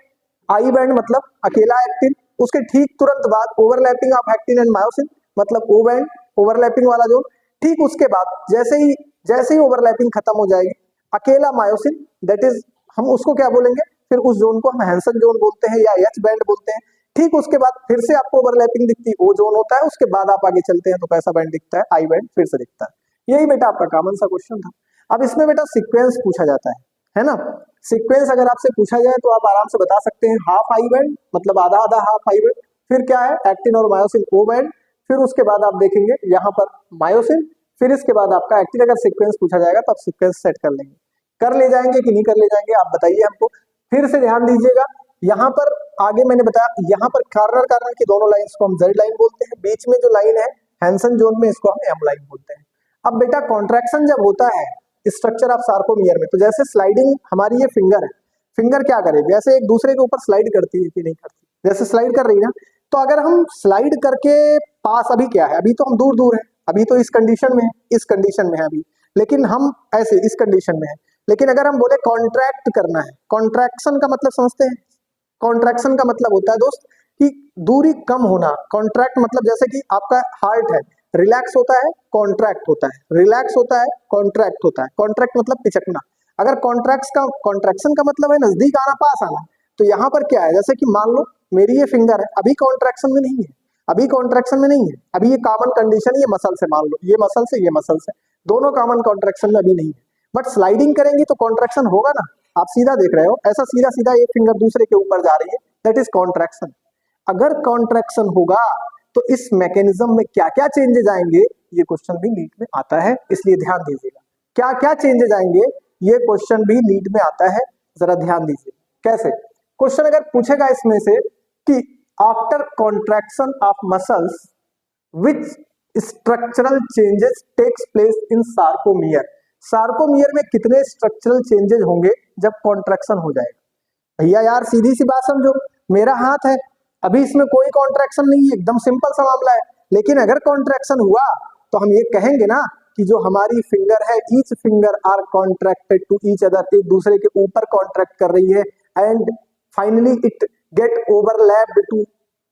आई बैंड मतलब अकेला एक्टिन, उसके ठीक तुरंत बाद overlapping of actin and myosin मतलब ओ बैंड, ओवरलैपिंग वाला जोन। ठीक उसके बाद जैसे ही ओवरलैपिंग खत्म हो जाएगी, अकेला मायोसिन, दैट इज हम उसको क्या बोलेंगे, फिर उस जोन को हम हैंसन जोन बोलते हैं या एच बैंड बोलते हैं। ठीक उसके बाद फिर से आपको ओवरलैपिंग दिखती है, वो जोन होता है, उसके बाद आप आगे चलते हैं तो कैसा बैंड दिखता है, आई बैंड फिर से दिखता है। यही बेटा आपका कॉमन सा क्वेश्चन था। अब इसमें बेटा सीक्वेंस पूछा जाता है ना, सीक्वेंस अगर आपसे पूछा जाए तो आप आराम से बता सकते हैं, हाफ आई बैंड मतलब आधा आधा हाफ आई बैंड, फिर क्या है एक्टिन और मायोसिन ओ बैंड, फिर उसके बाद आप देखेंगे यहाँ पर मायोसिन, फिर इसके बाद आपका एक्टिन। अगर सीक्वेंस पूछा जाएगा तो आप सीक्वेंस सेट कर लेंगे, कर ले जाएंगे कि नहीं कर ले जाएंगे आप बताइए हमको। फिर से ध्यान दीजिएगा, यहाँ पर आगे मैंने बताया, यहाँ पर कार्नर की दोनों लाइंस को हम जेड लाइन बोलते हैं, बीच में जो लाइन है हैंसन जोन में इसको हम एम लाइन बोलते हैं। अब बेटा कॉन्ट्रैक्शन जब होता है स्ट्रक्चर ऑफ सार्कोमियर में, तो जैसे स्लाइडिंग हमारी ये फिंगर है, फिंगर क्या करेगी, ऐसे एक दूसरे के ऊपर स्लाइड करती है कि नहीं करती, जैसे स्लाइड कर रही है ना, तो अगर हम स्लाइड करके पास, अभी क्या है, अभी तो हम दूर दूर है, अभी तो इस कंडीशन में है, इस कंडीशन में है अभी, लेकिन हम ऐसे इस कंडीशन में है। लेकिन अगर हम बोले कॉन्ट्रैक्ट करना है, कॉन्ट्रैक्शन का मतलब समझते हैं, कॉन्ट्रैक्शन का मतलब होता है दोस्त कि दूरी कम होना। कॉन्ट्रैक्ट मतलब जैसे कि आपका हार्ट है, रिलैक्स होता है कॉन्ट्रैक्ट होता है, रिलैक्स होता है कॉन्ट्रैक्ट होता है, कॉन्ट्रैक्ट मतलब पिचकना। अगर कॉन्ट्रैक्शन का मतलब है नजदीक आना, पास आना, तो यहाँ पर क्या है, जैसे कि मान लो मेरी ये फिंगर है, अभी कॉन्ट्रैक्शन में नहीं है, अभी कॉन्ट्रैक्शन में नहीं है, अभी ये कॉमन कंडीशन, ये मसल से, मान लो ये मसल से ये मसल से, दोनों कॉमन कॉन्ट्रैक्शन में अभी नहीं है, बट स्लाइडिंग करेंगी तो कॉन्ट्रैक्शन होगा ना। आप सीधा देख रहे हो, ऐसा सीधा सीधा एक फिंगर दूसरे के ऊपर जा रही है, दैट इज कॉन्ट्रैक्शन। अगर कॉन्ट्रैक्शन होगा तो इस मैकेनिज्म में क्या क्या चेंजेस आएंगे, ये क्वेश्चन भी नीट में आता है, इसलिए ध्यान दीजिएगा। क्या क्या चेंजेस आएंगे ये क्वेश्चन भी नीट में आता है, जरा ध्यान दीजिए। कैसे क्वेश्चन अगर पूछेगा इसमें से कि after contraction of muscles which structural changes takes place in sarcomere, sarcomere में कितने स्ट्रक्चरल चेंजेस होंगे जब कॉन्ट्रैक्शन हो जाएगा। भैया यार सीधी सी बात समझो, मेरा हाथ है, अभी इसमें कोई कॉन्ट्रैक्शन नहीं है, एकदम सिंपल सा मामला है, लेकिन अगर कॉन्ट्रैक्शन हुआ तो हम ये कहेंगे ना कि जो हमारी फिंगर है, each finger are contracted to each other, एक दूसरे के ऊपर कॉन्ट्रैक्ट कर रही है, and finally it get overlapped to,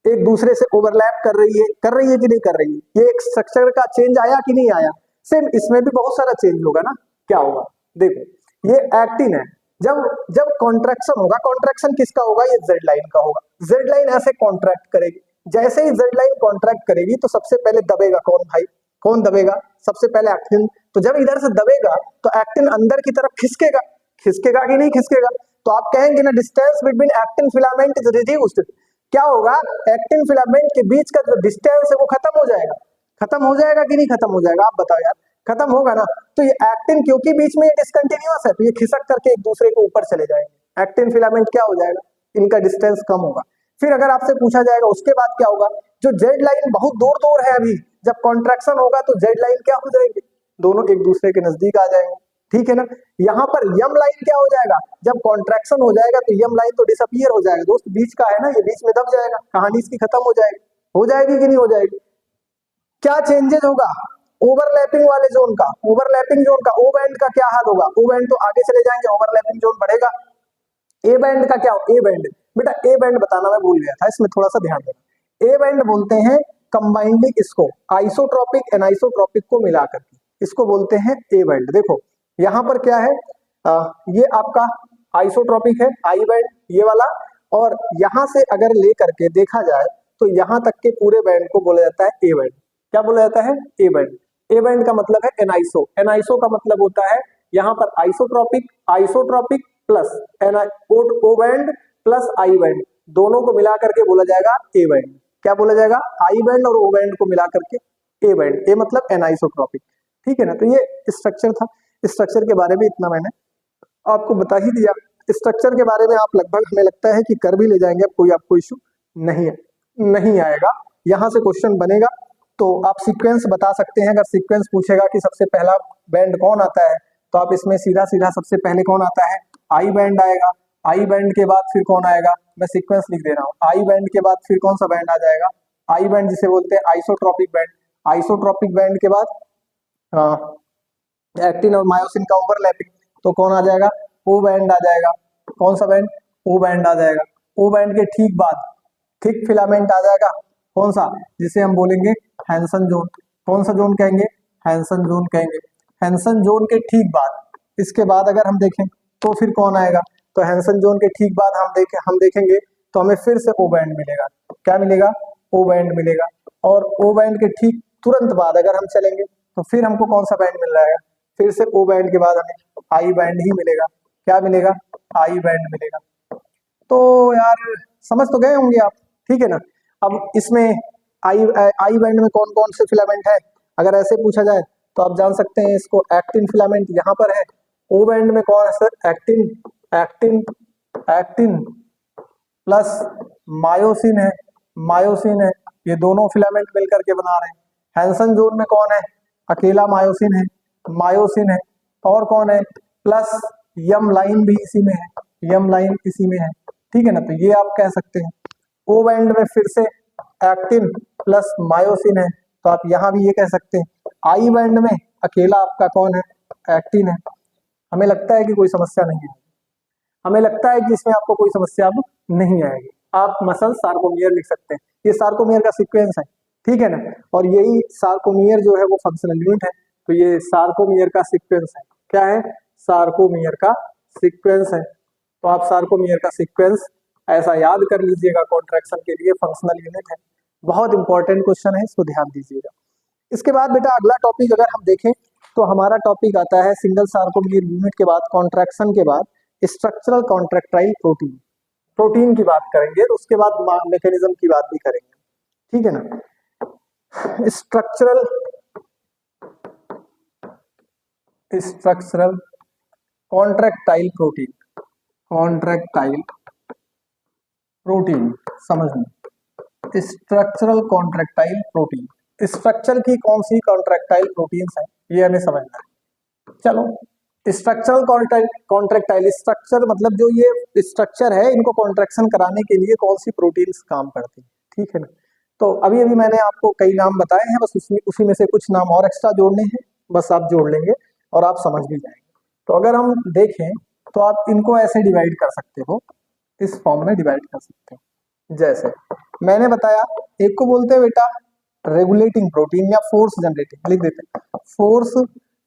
एक दूसरे से ओवरलैप कर रही है कि नहीं कर रही है, ये एक स्ट्रक्चर का चेंज आया कि नहीं आया। सेम इसमें भी बहुत सारा चेंज होगा ना, क्या होगा, देखो ये एक्टिन है, जब जब कॉन्ट्रैक्शन होगा, कॉन्ट्रैक्शन किसका होगा, ये जेड लाइन का होगा। जेड लाइन ऐसे कॉन्ट्रैक्ट करेगी, जैसे ही जेड लाइन कॉन्ट्रैक्ट करेगी तो सबसे पहले दबेगा कौन भाई, कौन दबेगा, सबसे पहले एक्टिन। तो जब इधर से दबेगा तो एक्टिन अंदर की तरफ खिसकेगा, खिसकेगा कि नहीं खिसकेगा। तो आप कहेंगे ना distance between actin filament is reduced, क्या होगा, एक्टिन फिलामेंट के बीच का जो डिस्टेंस है वो खत्म हो जाएगा। खत्म हो जाएगा कि नहीं खत्म हो जाएगा, आप बताओ यार, खत्म होगा ना। तो ये एक्टिन क्योंकि बीच में डिसकंटिन्यूअस है तो ये खिसक करके एक दूसरे के ऊपर चले जाएंगे, एक्टिन फिलामेंट क्या हो जाएगा, इनका डिस्टेंस कम होगा। फिर अगर आपसे पूछा जाएगा उसके बाद क्या होगा, जो जेड लाइन बहुत दूर दूर है अभी, जब कॉन्ट्रैक्शन होगा तो जेड लाइन क्या हो जाएगी, दोनों एक दूसरे के नजदीक आ जाएंगे, ठीक है ना। यहाँ पर यम लाइन क्या हो जाएगा, जब कॉन्ट्रैक्शन हो जाएगा तो यम लाइन तो डिसअपियर हो जाएगा दोस्त, बीच का है ना, ये बीच में दब जाएगा, कहानी इसकी खत्म हो जाएगी कि नहीं हो जाएगी। क्या चेंजेस होगा, ओवरलैपिंग वाले जोन का, ओवरलैपिंग जोन का, ओ बैंड का क्या हाल होगा, ओ बैंड तो आगे चले जाएंगे, ओवरलैपिंग जोन बढ़ेगा। ए बैंड का क्या, ए बैंड, बेटा ए बैंड बताना मैं भूल गया था, इसमें थोड़ा सा ध्यान देना। ए बैंड बोलते हैं कंबाइंडली इसको, आइसोट्रोपिक एनाइसोट्रोपिक को मिलाकर के, इसको बोलते हैं ए बैंड। देखो यहाँ पर क्या है, ये आपका आइसोट्रोपिक है आई बैंड ये वाला, और यहां से अगर ले करके देखा जाए तो यहां तक के पूरे बैंड को बोला जाता है ए बैंड। क्या बोला जाता है, ए बैंड। ए बैंड का मतलब है एनाइसो, एनाइसो का मतलब होता है यहाँ पर isotropic, isotropic plus O band plus I band, दोनों को मिला करके बोला जाएगा ए बैंड। क्या बोला जाएगा, आई बैंड और ओ बैंड को मिला करके ए बैंड, ए मतलब एनाइसोट्रोपिक, ठीक है ना। तो ये स्ट्रक्चर था, स्ट्रक्चर के बारे में इतना मैंने आपको बता ही दिया। स्ट्रक्चर के बारे में आप लगभग हमें लगता है कि कर भी ले जाएंगे, अब कोई आपको इशू नहीं है, नहीं आएगा। यहाँ से क्वेश्चन बनेगा तो आप सीक्वेंस बता सकते हैं, अगर सीक्वेंस पूछेगा कि सबसे पहला बैंड कौन आता है तो आप इसमें सीधा सीधा सबसे पहले कौन आता है, आई बैंड आएगा, आई बैंड के बाद फिर कौन आएगा, मैं सीक्वेंस लिख दे रहा हूँ, आई बैंड के बाद फिर कौन सा बैंड आ जाएगा, आई बैंड जिसे बोलते हैं आइसोट्रोपिक बैंड, आइसोट्रोपिक बैंड के बाद एक्टिन और मायोसिन का ओवरलैपिंग, तो कौन आ जाएगा, ओ बैंड आ जाएगा। कौन सा बैंड, ओ बैंड आ जाएगा। ओ बैंड के ठीक बाद थिक फिलामेंट आ जाएगा, कौन सा, जिसे हम बोलेंगे हैंसन जोन। कौन सा जोन कहेंगे, हैंसन जोन कहेंगे। हैंसन जोन के ठीक बाद, इसके बाद अगर हम देखें तो फिर कौन आएगा, तो हैंसन जोन के ठीक बाद हम देखेंगे तो हमें फिर से ओ बैंड मिलेगा। क्या मिलेगा, ओ बैंड मिलेगा। और ओ बैंड के ठीक तुरंत बाद अगर हम चलेंगे तो फिर हमको कौन सा बैंड मिल रहा है, फिर से ओ बैंड के बाद हमें आई बैंड ही मिलेगा। क्या मिलेगा, आई बैंड मिलेगा। तो यार समझ तो गए होंगे आप, ठीक है ना। अब इसमें आई बैंड में कौन कौन से फिलामेंट है, अगर ऐसे पूछा जाए तो आप जान सकते हैं इसको, एक्टिन फिलामेंट यहाँ पर है। ओ बैंड में कौन है sir, actin, actin, actin plus myosin है, मायोसिन है, ये दोनों फिलामेंट मिलकर के बना रहे हैं। हैंसन जोन में कौन है, अकेला मायोसिन है, मायोसिन है, और कौन है, प्लस यम लाइन भी इसी में है, यम लाइन इसी में है, ठीक है ना। तो ये आप कह सकते हैं। ओ बैंड में फिर से एक्टिन प्लस मायोसिन है, तो आप यहाँ भी ये कह सकते हैं। आई बैंड में अकेला आपका कौन है, एक्टिन है। हमें लगता है कि कोई समस्या नहीं है, हमें लगता है कि इसमें आपको कोई समस्या अब नहीं आएगी। आप मसल सार्कोमियर लिख सकते हैं, ये सार्कोमियर का सीक्वेंस है, ठीक है ना। और यही सार्कोमियर जो है वो फंक्शनल यूनिट है, तो ये सार्कोमियर का सीक्वेंस है। क्या है, सार्कोमियर का सीक्वेंस है। तो आप सार्कोमियर का सीक्वेंस ऐसा याद कर लीजिएगा, कॉन्ट्रैक्शन के लिए फंक्शनल यूनिट है, बहुत इंपॉर्टेंट क्वेश्चन है, इसको ध्यान दीजिएगा। इसके बाद बेटा अगला टॉपिक अगर हम देखें तो हमारा टॉपिक आता है सिंगल सार्कोमियर यूनिट के बाद, कॉन्ट्रैक्शन के बाद स्ट्रक्चरल कॉन्ट्रैक्टाइल प्रोटीन, प्रोटीन की बात करेंगे, तो उसके बाद मैकेनिज्म की बात भी करेंगे, ठीक है ना। Structural contractile protein, contractile protein समझना, स्ट्रक्चरल कॉन्ट्रैक्टाइल प्रोटीन, स्ट्रक्चर की कौन सी कॉन्ट्रैक्टाइल प्रोटीन्स है ये हमें समझना है। चलो स्ट्रक्चरल कॉन्ट्रैक्टाइल, स्ट्रक्चर मतलब जो ये स्ट्रक्चर है इनको कॉन्ट्रैक्शन कराने के लिए कौन सी प्रोटीन्स काम करती है, ठीक है ना। तो अभी अभी मैंने आपको कई नाम बताए हैं, बस उसी में से कुछ नाम और एक्स्ट्रा जोड़ने हैं, बस आप जोड़ लेंगे और आप समझ भी जाएंगे। तो अगर हम देखें तो आप इनको ऐसे डिवाइड कर सकते हो, इस फॉर्म में डिवाइड कर सकते हो। जैसे मैंने बताया, एक को बोलते हैं बेटा रेगुलेटिंग प्रोटीन या फोर्स जनरेटिंग, लिख देते हैं force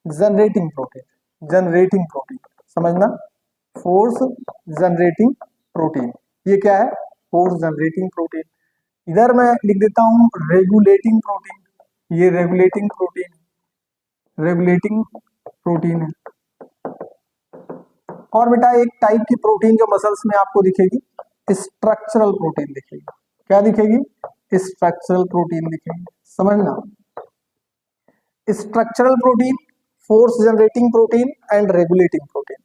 generating protein, generating protein समझना, फोर्स जनरेटिंग प्रोटीन। ये क्या है? Force generating protein. इधर मैं लिख देता हूं रेगुलेटिंग प्रोटीन। ये रेगुलेटिंग प्रोटीन, रेगुलेटिंग प्रोटीन है। और बेटा एक टाइप की प्रोटीन जो मसल्स में आपको दिखेगी, स्ट्रक्चरल प्रोटीन दिखेगी। क्या दिखेगी? स्ट्रक्चरल प्रोटीन दिखेगी। समझना, structural protein, force generating protein and regulating protein.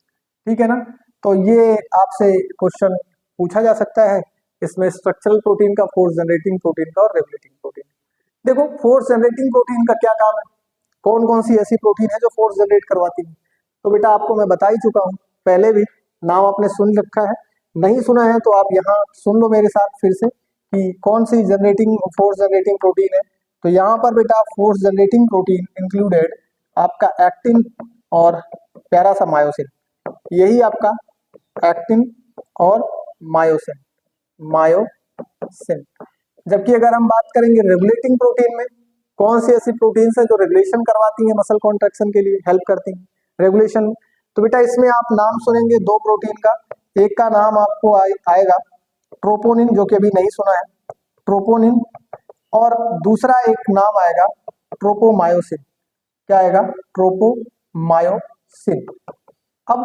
ठीक है ना? तो ये आपसे क्वेश्चन पूछा जा सकता है इसमें स्ट्रक्चरल प्रोटीन का, फोर्स जनरेटिंग प्रोटीन का और रेगुलेटिंग प्रोटीन। देखो फोर्स जनरेटिंग प्रोटीन का क्या काम है, कौन कौन सी ऐसी प्रोटीन है जो फोर्स जनरेट करवाती है? तो बेटा आपको मैं बता ही चुका हूं पहले भी, नाम आपने सुन रखा है। नहीं सुना है तो आप यहाँ सुन लो मेरे साथ फिर से कि कौन सी जनरेटिंग फोर्स जनरेटिंग प्रोटीन है। तो यहाँ पर बेटा फोर्स जनरेटिंग प्रोटीन इंक्लूडेड आपका एक्टिन और प्यारा सा मायोसिन। यही आपका एक्टिन और मायोसिन, मायोसिन। जबकि अगर हम बात करेंगे रेगुलेटिंग प्रोटीन में, कौन सी ऐसी प्रोटीन है जो रेगुलेशन करवाती है, मसल कॉन्ट्रैक्शन के लिए हेल्प करती हैं रेगुलेशन। तो बेटा इसमें आप नाम सुनेंगे दो प्रोटीन का, एक का नाम आपको आएगा ट्रोपोनिन, जो कि अभी नहीं सुना है, ट्रोपोनिन। और दूसरा एक नाम आएगा ट्रोपोमायोसिन। क्या आएगा? ट्रोपोमायोसिन। अब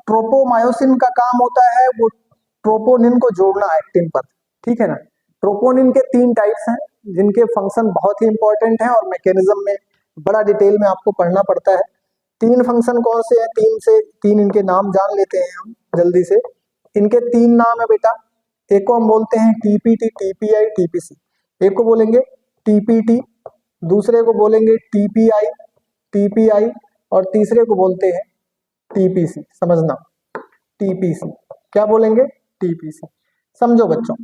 ट्रोपोमायोसिन का काम होता है वो ट्रोपोनिन को जोड़ना एक्टिन पर। ठीक है ना? ट्रोपोनिन के 3 टाइप्स हैं जिनके फंक्शन बहुत ही इंपॉर्टेंट हैं और मैकेनिज्म में बड़ा डिटेल में आपको पढ़ना पड़ता है। 3 फंक्शन कौन से हैं? 3 इनके नाम जान लेते हैं हम जल्दी से। इनके 3 नाम है बेटा। एक को हम बोलते हैं टीपीटी, टीपीआई, टीपीसी। एक को बोलेंगे टीपीटी, दूसरे को बोलेंगे टीपीआई, टीपीआई, और तीसरे को बोलते हैं टीपीसी। समझना, टीपीसी। क्या बोलेंगे? टीपीसी। समझो बच्चों,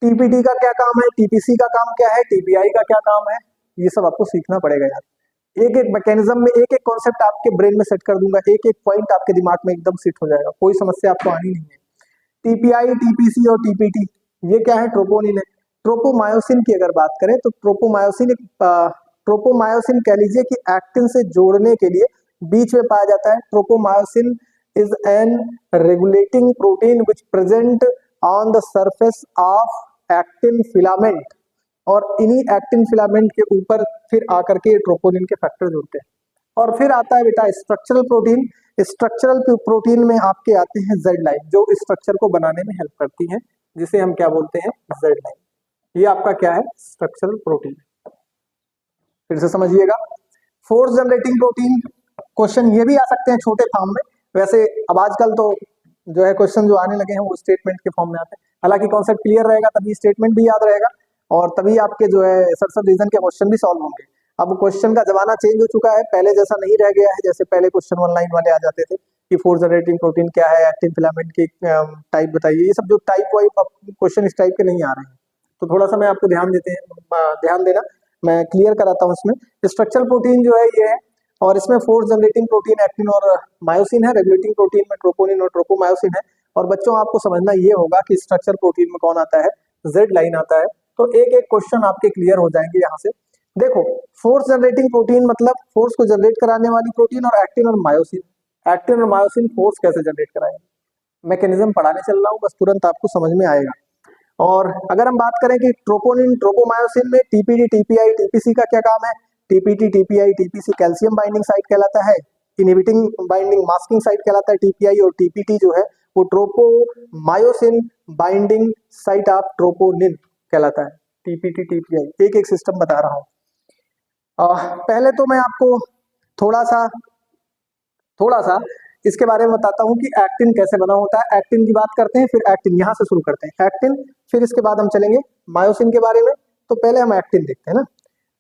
टीपीटी का क्या काम है, टीपीसी का काम क्या है, टीपीआई का क्या काम है, ये सब आपको सीखना पड़ेगा यार। एक एक मैकेनिज्म में एक एक कॉन्सेप्ट आपके ब्रेन में सेट कर दूंगा, एक एक पॉइंट आपके दिमाग में एकदम सेट हो जाएगा, कोई समस्या आपको आनी नहीं है। टीपीआई, टीपीसी और टीपीटी ये क्या है? ट्रोपोनिन है। ट्रोपोमायोसिन की अगर बात करें तो ट्रोपोमायोसिन कह लीजिए कि एक्टिन से जोड़ने के लिए बीच में पाया जाता है। Tropomyosin is an regulating protein which present on the surface of actin filament, और इन्हीं एक्टिन फिलामेंट के ऊपर फिर आकर के ट्रोपोनिन के फैक्टर जुड़ते हैं। और फिर आता है बेटा स्ट्रक्चरल प्रोटीन। स्ट्रक्चरल प्रोटीन में आपके आते हैं जेड लाइन, जो स्ट्रक्चर को बनाने में हेल्प करती है, जिसे हम क्या बोलते हैं? Z line. ये आपका क्या है? Structural protein. फिर से समझिएगा, फोर्स जनरेटिंग प्रोटीन क्वेश्चन ये भी आ सकते हैं छोटे फॉर्म में। वैसे अब आजकल तो जो है क्वेश्चन जो आने लगे हैं वो स्टेटमेंट के फॉर्म में आते हैं। हालांकि कॉन्सेप्ट क्लियर रहेगा तभी स्टेटमेंट भी याद रहेगा और तभी आपके जो है सब रीजन के क्वेश्चन भी सॉल्व होंगे। अब क्वेश्चन का जमाना चेंज हो चुका है, पहले जैसा नहीं रह गया है। जैसे पहले क्वेश्चन 1 लाइन वाले आ जाते थे कि फोर्स जनरेटिंग प्रोटीन क्या है, एक्टिन फिलामेंट की टाइप बताइए। ये सब जो टाइप वाइप क्वेश्चन इस टाइप के नहीं आ रहे हैं, तो थोड़ा सा मैं आपको ध्यान देना, मैं क्लियर कराता हूँ इसमें। स्ट्रक्चरल प्रोटीन जो है ये है, और इसमें फोर्स जनरेटिंग प्रोटीन एक्टिन और मायोसिन है, रेगुलेटिंग प्रोटीन में ट्रोपोनिन और ट्रोपोमायोसिन है। और बच्चों आपको समझना ये होगा कि स्ट्रक्चरल प्रोटीन में कौन आता है? जेड लाइन आता है। तो एक एक क्वेश्चन आपके क्लियर हो जाएंगे यहाँ से। देखो, फोर्स जनरेटिंग प्रोटीन मतलब फोर्स को जनरेट कराने वाली प्रोटीन, और एक्टिन और मायोसिन, एक्टिन और मायोसिन फोर्स कैसे जनरेट कराएंगे, मैकेनिज्म पढ़ाने चल रहा हूँ, बस तुरंत आपको समझ में आएगा। और अगर हम बात करें कि ट्रोपोनिन ट्रोपोमायोसिन में टीपीडी, टीपीआई, टीपीसी का क्या काम है? TPT, TPI, TPC calcium binding site कहलाता है, इनहिबिटिंग बाइंडिंग मास्किंग साइट कहलाता है टीपीआई, और टीपीटी जो है वो tropomyosin binding site of troponin कहलाता है। टीपीटी, टीपीआई एक एक सिस्टम बता रहा हूँ। पहले तो मैं आपको थोड़ा सा इसके बारे में बताता हूँ कि एक्टिन कैसे बना होता है। एक्टिन की बात करते हैं, फिर एक्टिन यहाँ से शुरू करते हैं, एक्टिन, फिर इसके बाद हम चलेंगे मायोसिन के बारे में। तो पहले हम एक्टिन देखते हैं ना।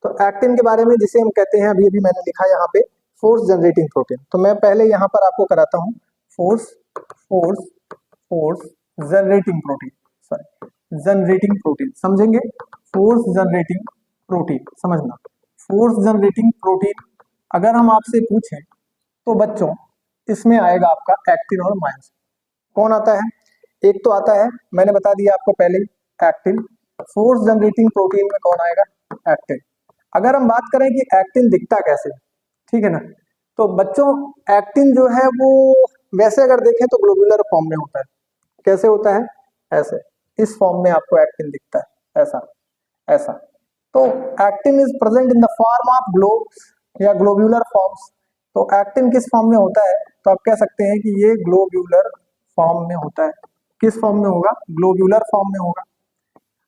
तो एक्टिन के बारे में, जिसे हम कहते हैं, अभी मैं लिखा यहाँ पे फोर्स जनरेटिंग प्रोटीन। तो मैं पहले यहाँ पर आपको कराता हूँ force generating protein, sorry generating protein, समझेंगे? फोर्स जनरेटिंग प्रोटीन समझना। फोर्स जनरेटिंग प्रोटीन अगर हम आपसे पूछें तो बच्चों इसमें आएगा आपका एक्टिन और मायोसिन। कौन आता है? एक तो आता है, मैंने बता दिया आपको पहले, एक्टिन। फोर्स जनरेटिंग प्रोटीन में कौन आएगा? एक्टिन। अगर हम बात करें कि एक्टिन दिखता कैसे, ठीक है ना, तो बच्चों एक्टिन जो है वो वैसे अगर देखें तो ग्लोब्यूलर फॉर्म में होता है। कैसे होता है? ऐसे, इस फॉर्म में आपको एक्टिन दिखता है, ऐसा ऐसा। तो actin is present in the form of globs या ग्लोब्यूलर फॉर्म्स। तो एक्टिन किस फॉर्म में होता है? तो आप कह सकते हैं कि ये ग्लोब्यूलर फॉर्म में होता है। किस फॉर्म में होगा? ग्लोब्यूलर फॉर्म में होगा।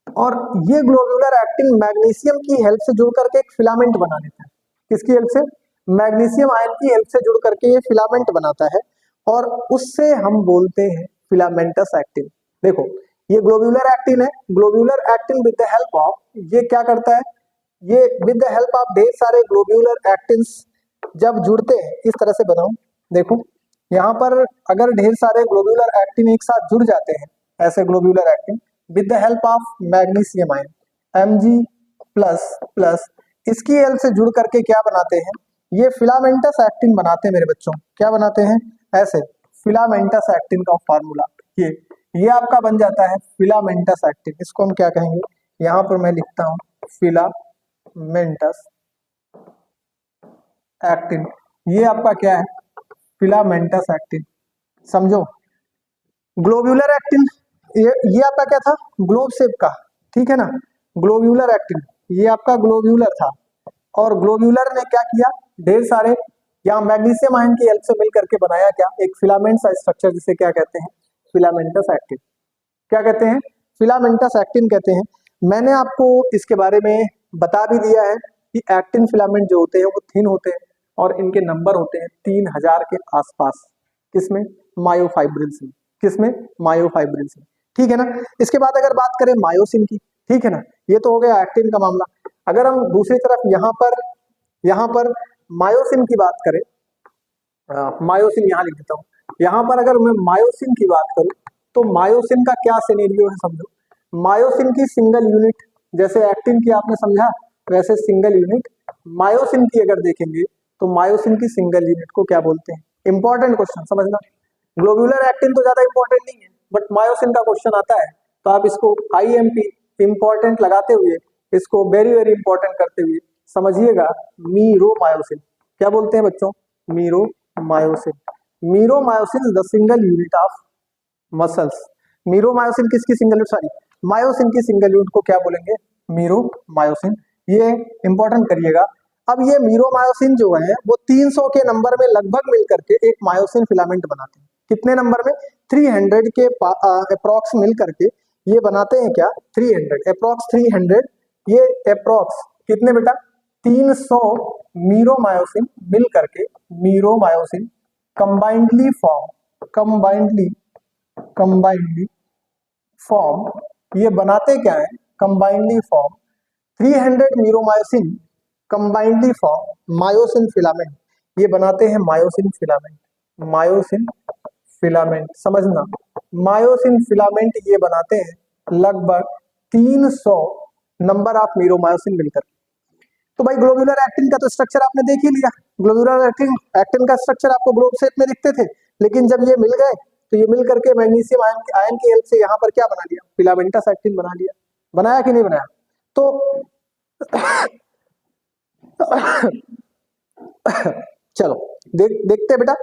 और ये ग्लोब्यूलर एक्टिन मैग्नीशियम की हेल्प से जुड़ करके एक फिलामेंट बना देता है। किसकी हेल्प से? मैग्नीशियम आयन की हेल्प से जुड़ करके ये फिलामेंट बनाता है और उससे हम बोलते हैं फिलामेंटस एक्टिन। देखो ये ग्लोब्यूलर एक्टिन है। Globular actin with the help of, ये क्या करता है? ये विद द हेल्प ऑफ ढेर सारे ग्लोब्यूलर एक्टिन्स जब जुड़ते हैं, इस तरह से बनाऊं, देखो यहाँ पर अगर ढेर सारे ग्लोब्यूलर एक्टिन एक साथ जुड़ जाते हैं, ऐसे globular actin with the help of magnesium ion Mg plus plus, इसकी हेल्प से जुड़ करके क्या बनाते हैं? ये फिलामेंटस एक्टिन बनाते हैं मेरे बच्चों। क्या बनाते हैं? ऐसे फिलामेंटस एक्टिन का फॉर्मूला ये आपका बन जाता है फिलामेंटस एक्टिन। इसको हम क्या कहेंगे? यहाँ पर मैं लिखता हूँ फिलामेंटस एक्टिन। ये आपका क्या है? Filamentous actin. समझो ग्लोब्यूलर एक्टिन, ये आपका क्या था? ग्लोब शेप का, ठीक है ना? ग्लोब्यूलर एक्टिन ये आपका ग्लोब्यूलर था और ग्लोब्यूलर ने क्या किया? ढेर सारे यहाँ मैग्नीशियम आयन की हेल्प से मिल करके बनाया क्या? एक फिलामेंट सा स्ट्रक्चर, जिसे क्या कहते हैं? Filamentous actin. क्या कहते हैं? फिलामेंटस एक्टिन कहते हैं। मैंने आपको इसके बारे में बता भी दिया है कि एक्टिन फिलामेंट जो होते हैं वो थिन होते हैं और इनके नंबर होते हैं 3000 के आसपास। किसमें? मायोफाइब्रिल्स में। किसमें? मायोफाइब्रिल्स में, ठीक है ना? इसके बाद अगर बात करें मायोसिन की, ठीक है ना, ये तो हो गया एक्टिन का मामला। अगर हम दूसरी तरफ यहाँ पर मायोसिन की बात करें, मायोसिन यहाँ लिख देता हूँ। यहाँ पर अगर मैं मायोसिन की बात करूँ तो मायोसिन का क्या सिनेरियो है समझो। मायोसिन की सिंगल यूनिट, जैसे एक्टिन की आपने समझा वैसे सिंगल यूनिट मायोसिन की अगर देखेंगे तो मायोसिन की सिंगल यूनिट को क्या बोलते हैं? इंपॉर्टेंट क्वेश्चन समझना। ग्लोब्यूलर एक्टिन तो ज्यादा इंपॉर्टेंट नहीं है, बट मायोसिन का क्वेश्चन आता है तो आप इसको IMP इंपॉर्टेंट लगाते हुए, इसको वेरी वेरी इंपॉर्टेंट करते हुए समझिएगा। मीरोमायोसिन, क्या बोलते हैं बच्चों? Meromyosin. Meromyosin is the single unit of muscles. Meromyosin किसकी सिंगल यूनिट? सॉरी, मायोसिन की सिंगल यूनिट को क्या बोलेंगे? मीरोमायोसिन। ये इंपॉर्टेंट करिएगा। अब ये मीरोमायोसिन जो है वो 300 के नंबर में लगभग मिलकर के एक मायोसिन फिलामेंट बनाते हैं। कितने नंबर में? 300 के अप्रॉक्स मिल करके ये बनाते हैं क्या? 300 अप्रॉक्स 300, ये अप्रॉक्स कितने बेटा? 300 मीरोमायोसिन मिल करके मीरोमायोसिन कंबाइंडली फॉर्म ये बनाते क्या है? Combinedly form 300 meromyosin combinedly form myosin filament. ये बनाते हैं मायोसिन फिलामेंट। मायोसिन फिलामेंट समझना, मायोसिन फिलामेंट ये बनाते हैं लगभग 300 नंबर ऑफ मीरोमायोसिन मिलकर। तो भाई ग्लोब्यूलर एक्टिन का तो स्ट्रक्चर आपने देख ही लिया। ग्लोब्यूलर एक्टिन का स्ट्रक्चर आपको ग्लोब शेप में दिखते थे, लेकिन जब ये मिल गए तो ये मिल करके मैग्नीशियम आयन की हेल्प से यहाँ पर क्या बना लिया? फिलामेंटस एक्टिन बना लिया। बनाया कि नहीं बनाया? तो चलो देखते हैं बेटा।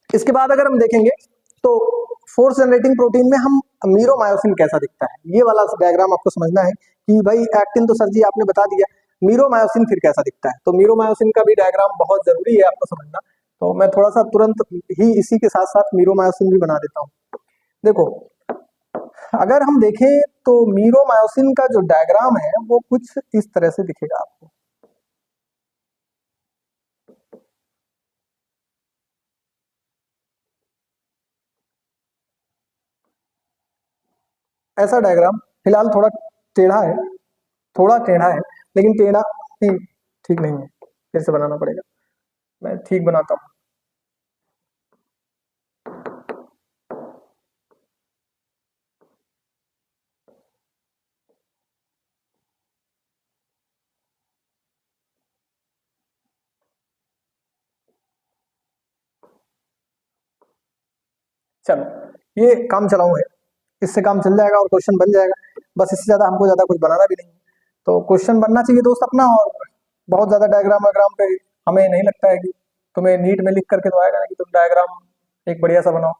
इसके बाद अगर हम देखेंगे तो फोर्स जनरेटिंग प्रोटीन में हम मीरोमायोसिन कैसा दिखता है, ये वाला डायग्राम आपको समझना है कि भाई एक्टिन तो सर जी आपने बता दिया, मीरोमायोसिन फिर कैसा दिखता है। तो मीरोमायोसिन का भी डायग्राम बहुत जरूरी है आपको समझना। तो मैं थोड़ा सा तुरंत ही इसी के साथ साथ मीरोमायोसिन भी बना देता हूँ। देखो अगर हम देखें तो मीरोमायोसिन का जो डायग्राम है वो कुछ इस तरह से दिखेगा आपको। ऐसा डायग्राम फिलहाल थोड़ा टेढ़ा है, थोड़ा टेढ़ा है, लेकिन टेढ़ा नहीं, ठीक नहीं है, फिर से बनाना पड़ेगा। मैं ठीक बनाता हूँ। चलो ये काम चलाऊ है, इससे काम चल जाएगा और क्वेश्चन बन जाएगा। बस इससे ज्यादा हमको ज्यादा कुछ बनाना भी नहीं है। तो क्वेश्चन बनना चाहिए दोस्त अपना, और बहुत ज्यादा डायग्राम वायग्राम पे हमें नहीं लगता है कि तुम्हें नीट में लिख करके तो आएगा ना कि तुम डायग्राम एक बढ़िया सा बनाओ।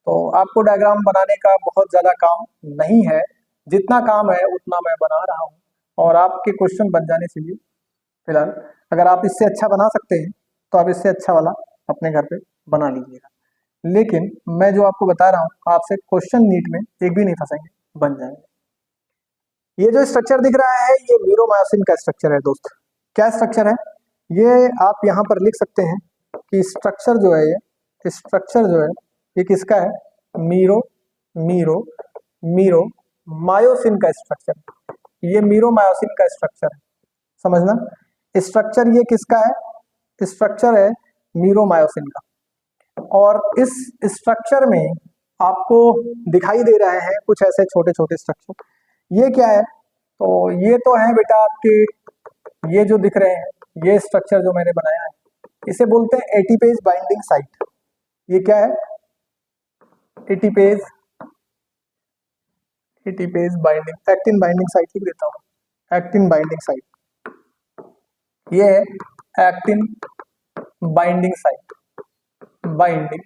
तो आपको डायग्राम बनाने का बहुत ज्यादा काम नहीं है, जितना काम है उतना मैं बना रहा हूँ और आपके क्वेश्चन बन जाने चाहिए। फिलहाल अगर आप इससे अच्छा बना सकते हैं तो आप इससे अच्छा वाला अपने घर पे बना लीजिएगा, लेकिन मैं जो आपको बता रहा हूँ आपसे क्वेश्चन नीट में एक भी नहीं फंसेंगे, बन जाएंगे। ये जो स्ट्रक्चर दिख रहा है ये मीरोमायोसिन का स्ट्रक्चर है दोस्त। क्या स्ट्रक्चर है ये आप यहाँ पर लिख सकते हैं कि स्ट्रक्चर जो है ये स्ट्रक्चर जो है ये किसका है, मीरो मीरो मीरो मायोसिन का स्ट्रक्चर। ये मीरोमायोसिन का स्ट्रक्चर है, समझना। स्ट्रक्चर ये किसका है, स्ट्रक्चर है मीरोमायोसिन का। और इस स्ट्रक्चर में आपको दिखाई दे रहे हैं कुछ ऐसे छोटे छोटे स्ट्रक्चर। ये क्या है, तो ये तो है बेटा आपके, ये जो दिख रहे हैं ये स्ट्रक्चर जो मैंने बनाया है इसे बोलते हैं एटीपेज बाइंडिंग साइट। ये क्या है, ATPase binding, actin binding site लिख देता हूँ, एक्टिन बाइंडिंग साइट। ये है actin binding site, binding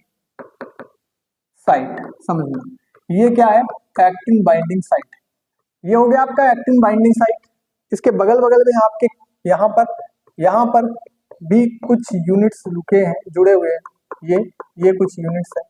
site समझना। ये क्या है, एक्टिन बाइंडिंग साइट। ये हो गया आपका एक्टिन बाइंडिंग साइट। इसके बगल बगल में आपके यहाँ पर भी कुछ यूनिट्स रुके हैं, जुड़े हुए हैं। ये कुछ यूनिट्स हैं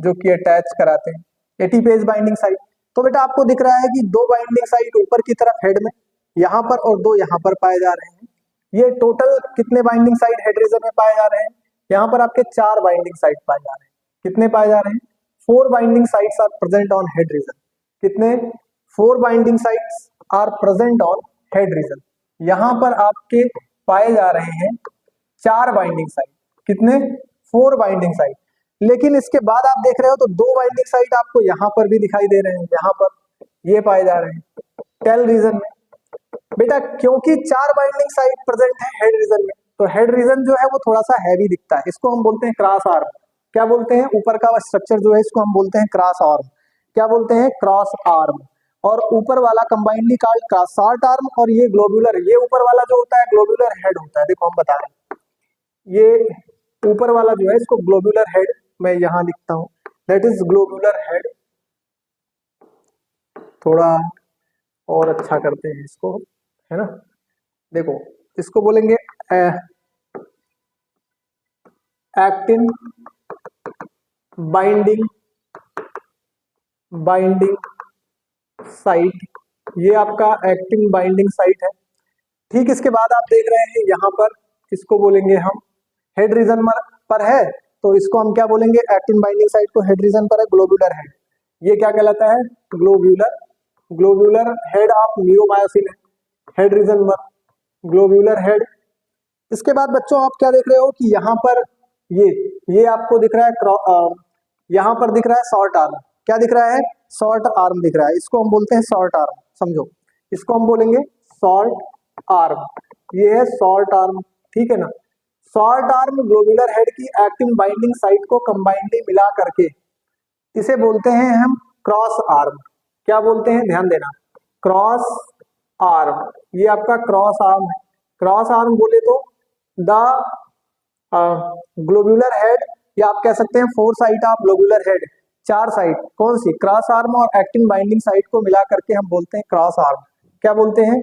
जो कि अटैच कराते हैं एटीपेज बाइंडिंग साइट। तो बेटा आपको दिख रहा है कि दो बाइंडिंग साइट ऊपर की तरफ हेड में यहाँ पर और दो यहाँ पर पाए जा रहे हैं। ये टोटल कितने बाइंडिंग साइट हेड रीजन में पाए जा रहे हैं, यहाँ पर आपके 4 बाइंडिंग साइट पाए जा रहे हैं। कितने पाए जा रहे हैं, 4 binding sites are present on head region. कितने, 4 binding sites are present on head region. यहाँ पर आपके पाए जा रहे हैं 4 बाइंडिंग साइट। कितने, 4 बाइंडिंग साइट। लेकिन इसके बाद आप देख रहे हो तो 2 बाइंडिंग साइट आपको यहाँ पर भी दिखाई दे रहे हैं, यहाँ पर ये पाए जा रहे हैं टेल रीजन में। बेटा क्योंकि 4 बाइंडिंग साइट प्रेजेंट है हेड रीजन में, तो हेड रीजन जो है वो थोड़ा सा हैवी दिखता है। इसको हम बोलते हैं क्रॉस आर्म। क्या बोलते हैं, ऊपर का स्ट्रक्चर जो है इसको हम बोलते हैं क्रॉस आर्म। क्या बोलते हैं, क्रॉस आर्म। और ऊपर वाला combinedly called cross short arm. और ये ग्लोबुलर, ये ऊपर वाला जो होता है ग्लोबुलर हेड होता है। देखो हम बता रहे हैं, ये ऊपर वाला जो है इसको ग्लोबुलर हेड मैं यहां लिखता हूं, दैट इज ग्लोबुलर हेड। थोड़ा और अच्छा करते हैं इसको, है ना। देखो इसको बोलेंगे एक्टिन बाइंडिंग साइट। ये आपका एक्टिन बाइंडिंग साइट है। ठीक, इसके बाद आप देख रहे हैं यहाँ पर, इसको बोलेंगे हम हेड रीजन पर है, तो इसको हम क्या बोलेंगे, एक्टिन बाइंडिंग साइट को हेड रीजन पर है, ग्लोबुलर हेड। ये क्या कहलाता है, ग्लोबुलर हेड ऑफ मीरोमायोसिन है, हेड रीजन पर ग्लोबुलर हेड। इसके बाद बच्चों आप क्या देख रहे हो कि यहाँ पर ये आपको दिख रहा है, यहाँ पर दिख रहा है शॉर्ट आर्म। क्या दिख रहा है, शॉर्ट आर्म दिख रहा है, इसको हम बोलते हैं शॉर्ट आर्म। समझो, इसको हम बोलेंगे शॉर्ट आर्म। ये है शॉर्ट आर्म, ठीक है ना। शॉर्ट आर्म ग्लोबुलर हेड की एक्टिन बाइंडिंग साइट को कंबाइंडली मिला करके इसे बोलते हैं हम क्रॉस आर्म। क्या बोलते हैं, ध्यान देना, क्रॉस आर्म। ये आपका क्रॉस आर्म है। क्रॉस आर्म बोले तो द ग्लोबुलर हेड, या आप कह सकते हैं 4 site of globular head. 4 site कौन सी, क्रॉस आर्म और एक्टिन बाइंडिंग साइट को मिला करके हम बोलते हैं क्रॉस आर्म। क्या बोलते हैं,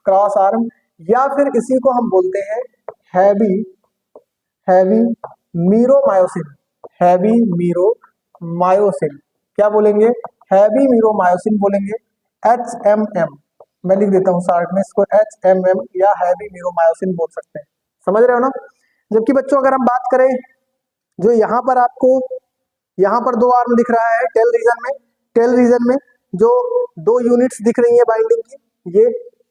क्रॉस आर्म। या फिर इसी को हम बोलते हैं हैवी मीरोमायोसिन। हैवी मीरोमायोसिन क्या बोलेंगे, हैवी मीरोमायोसिन बोलेंगे, HMM। मैं लिख देता हूं शॉर्ट में इसको, HMM या हैवी मीरोमायोसिन बोल सकते हैं। समझ रहे हो ना। जबकि बच्चों अगर हम बात करें, जो यहाँ पर आपको यहाँ पर 2 आर्म दिख रहा है टेल रीजन में जो 2 यूनिट्स दिख रही है बाइंडिंग की,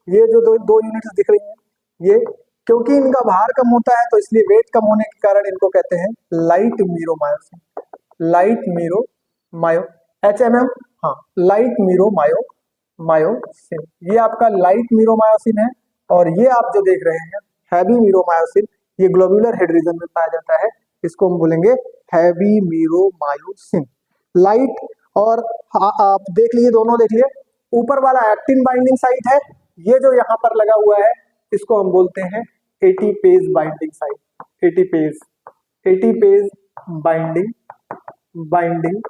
ये जो दो यूनिट्स दिख रही हैं, ये क्योंकि इनका भार कम होता है तो इसलिए वेट कम होने के कारण इनको कहते हैं लाइट मीरोमायोसिन। लाइट मीरोमायो HMM, हाँ लाइट मीरोमायोसिन। ये आपका लाइट मीरोमायोसिन है। और ये आप जो देख रहे हैं हैवी मीरोमायोसिन, ये ग्लोबुलर हेड रीजन में पाया जाता है, इसको हम बोलेंगे हैवी मीरोमायोसिन। लाइट और आप देख लीजिए, दोनों देख लिए। ऊपर वाला एक्टिन बाइंडिंग साइट है, ये जो यहाँ पर लगा हुआ है इसको हम बोलते हैं ATPase binding site. ATPase binding binding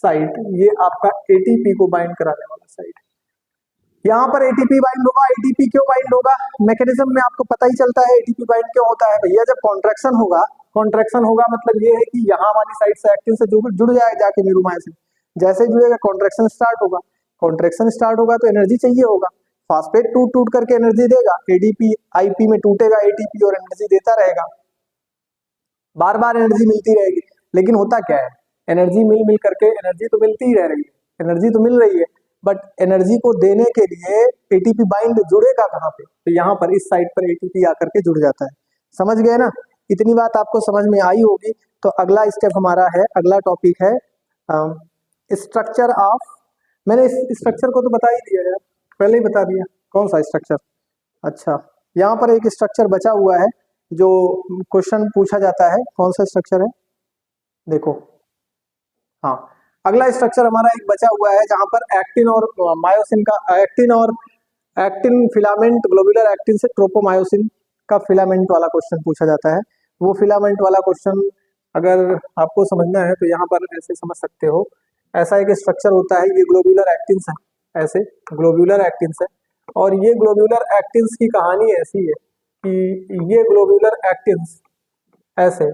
site, ये आपका एटीपी को बाइंड कराने वाला साइट। यहाँ पर एटीपी बाइंड होगा। एटीपी क्यों बाइंड होगा? मैकेनिज्म में आपको पता ही चलता है एटीपी बाइंड क्यों होता है भैया। जब कॉन्ट्रैक्शन होगा मतलब ये है कि यहाँ वाली साइड से एक्टिन से जुड़ जाएगा जाके न्यूरोमायोसिन। जैसे जुड़ेगा कॉन्ट्रैक्शन स्टार्ट होगा। कॉन्ट्रैक्शन स्टार्ट होगा तो एनर्जी चाहिए होगा। फास्फेट टूट टूट करके एनर्जी देगा। एडीपी आईपी में टूटेगा एटीपी और एनर्जी देता रहेगा। बार बार एनर्जी मिलती रहेगी। लेकिन होता क्या है, एनर्जी मिल करके एनर्जी तो मिलती ही रह रही है, एनर्जी तो मिल रही है, बट एनर्जी को देने के लिए एटीपी बाइंड जुड़ेगा कहाँ पे? तो यहाँ पर इस साइड पर एटीपी आकर के जुड़ जाता है। समझ गए ना? इतनी बात आपको समझ में आई होगी। तो अगला स्टेप हमारा है, अगला टॉपिक है स्ट्रक्चर ऑफ। मैंने इस स्ट्रक्चर को तो बता ही दिया यार, पहले ही बता दिया। कौन सा स्ट्रक्चर? अच्छा, यहाँ पर एक स्ट्रक्चर बचा हुआ है जो क्वेश्चन पूछा जाता है। कौन सा स्ट्रक्चर है? देखो, हाँ, अगला स्ट्रक्चर हमारा एक बचा हुआ है जहां पर एक्टिन और मायोसिन का, एक्टिन फिलामेंट, ग्लोबुलर एक्टिन से ट्रोपोमायोसिन का फिलामेंट वाला क्वेश्चन पूछा जाता है। वो फिलामेंट वाला क्वेश्चन अगर आपको समझना है तो यहाँ पर ऐसे समझ सकते हो। ऐसा एक स्ट्रक्चर होता है, ये ग्लोबुलर एक्टिन है, ऐसे ग्लोबुलर एक्टिन है। और ये ग्लोबुलर एक्टिन की कहानी ऐसी है कि ये ग्लोबुलर एक्टिन ऐसे,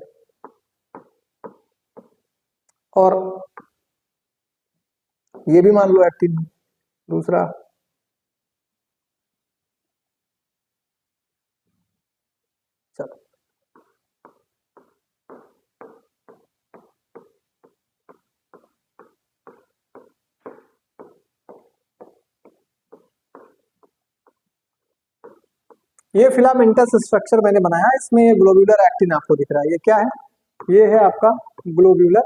और ये भी मान लो एक्टिन। दूसरा, चलो ये फिलामेंटस स्ट्रक्चर मैंने बनाया, इसमें ये ग्लोबुलर एक्टिन आपको दिख रहा है। ये क्या है? ये है आपका ग्लोबुलर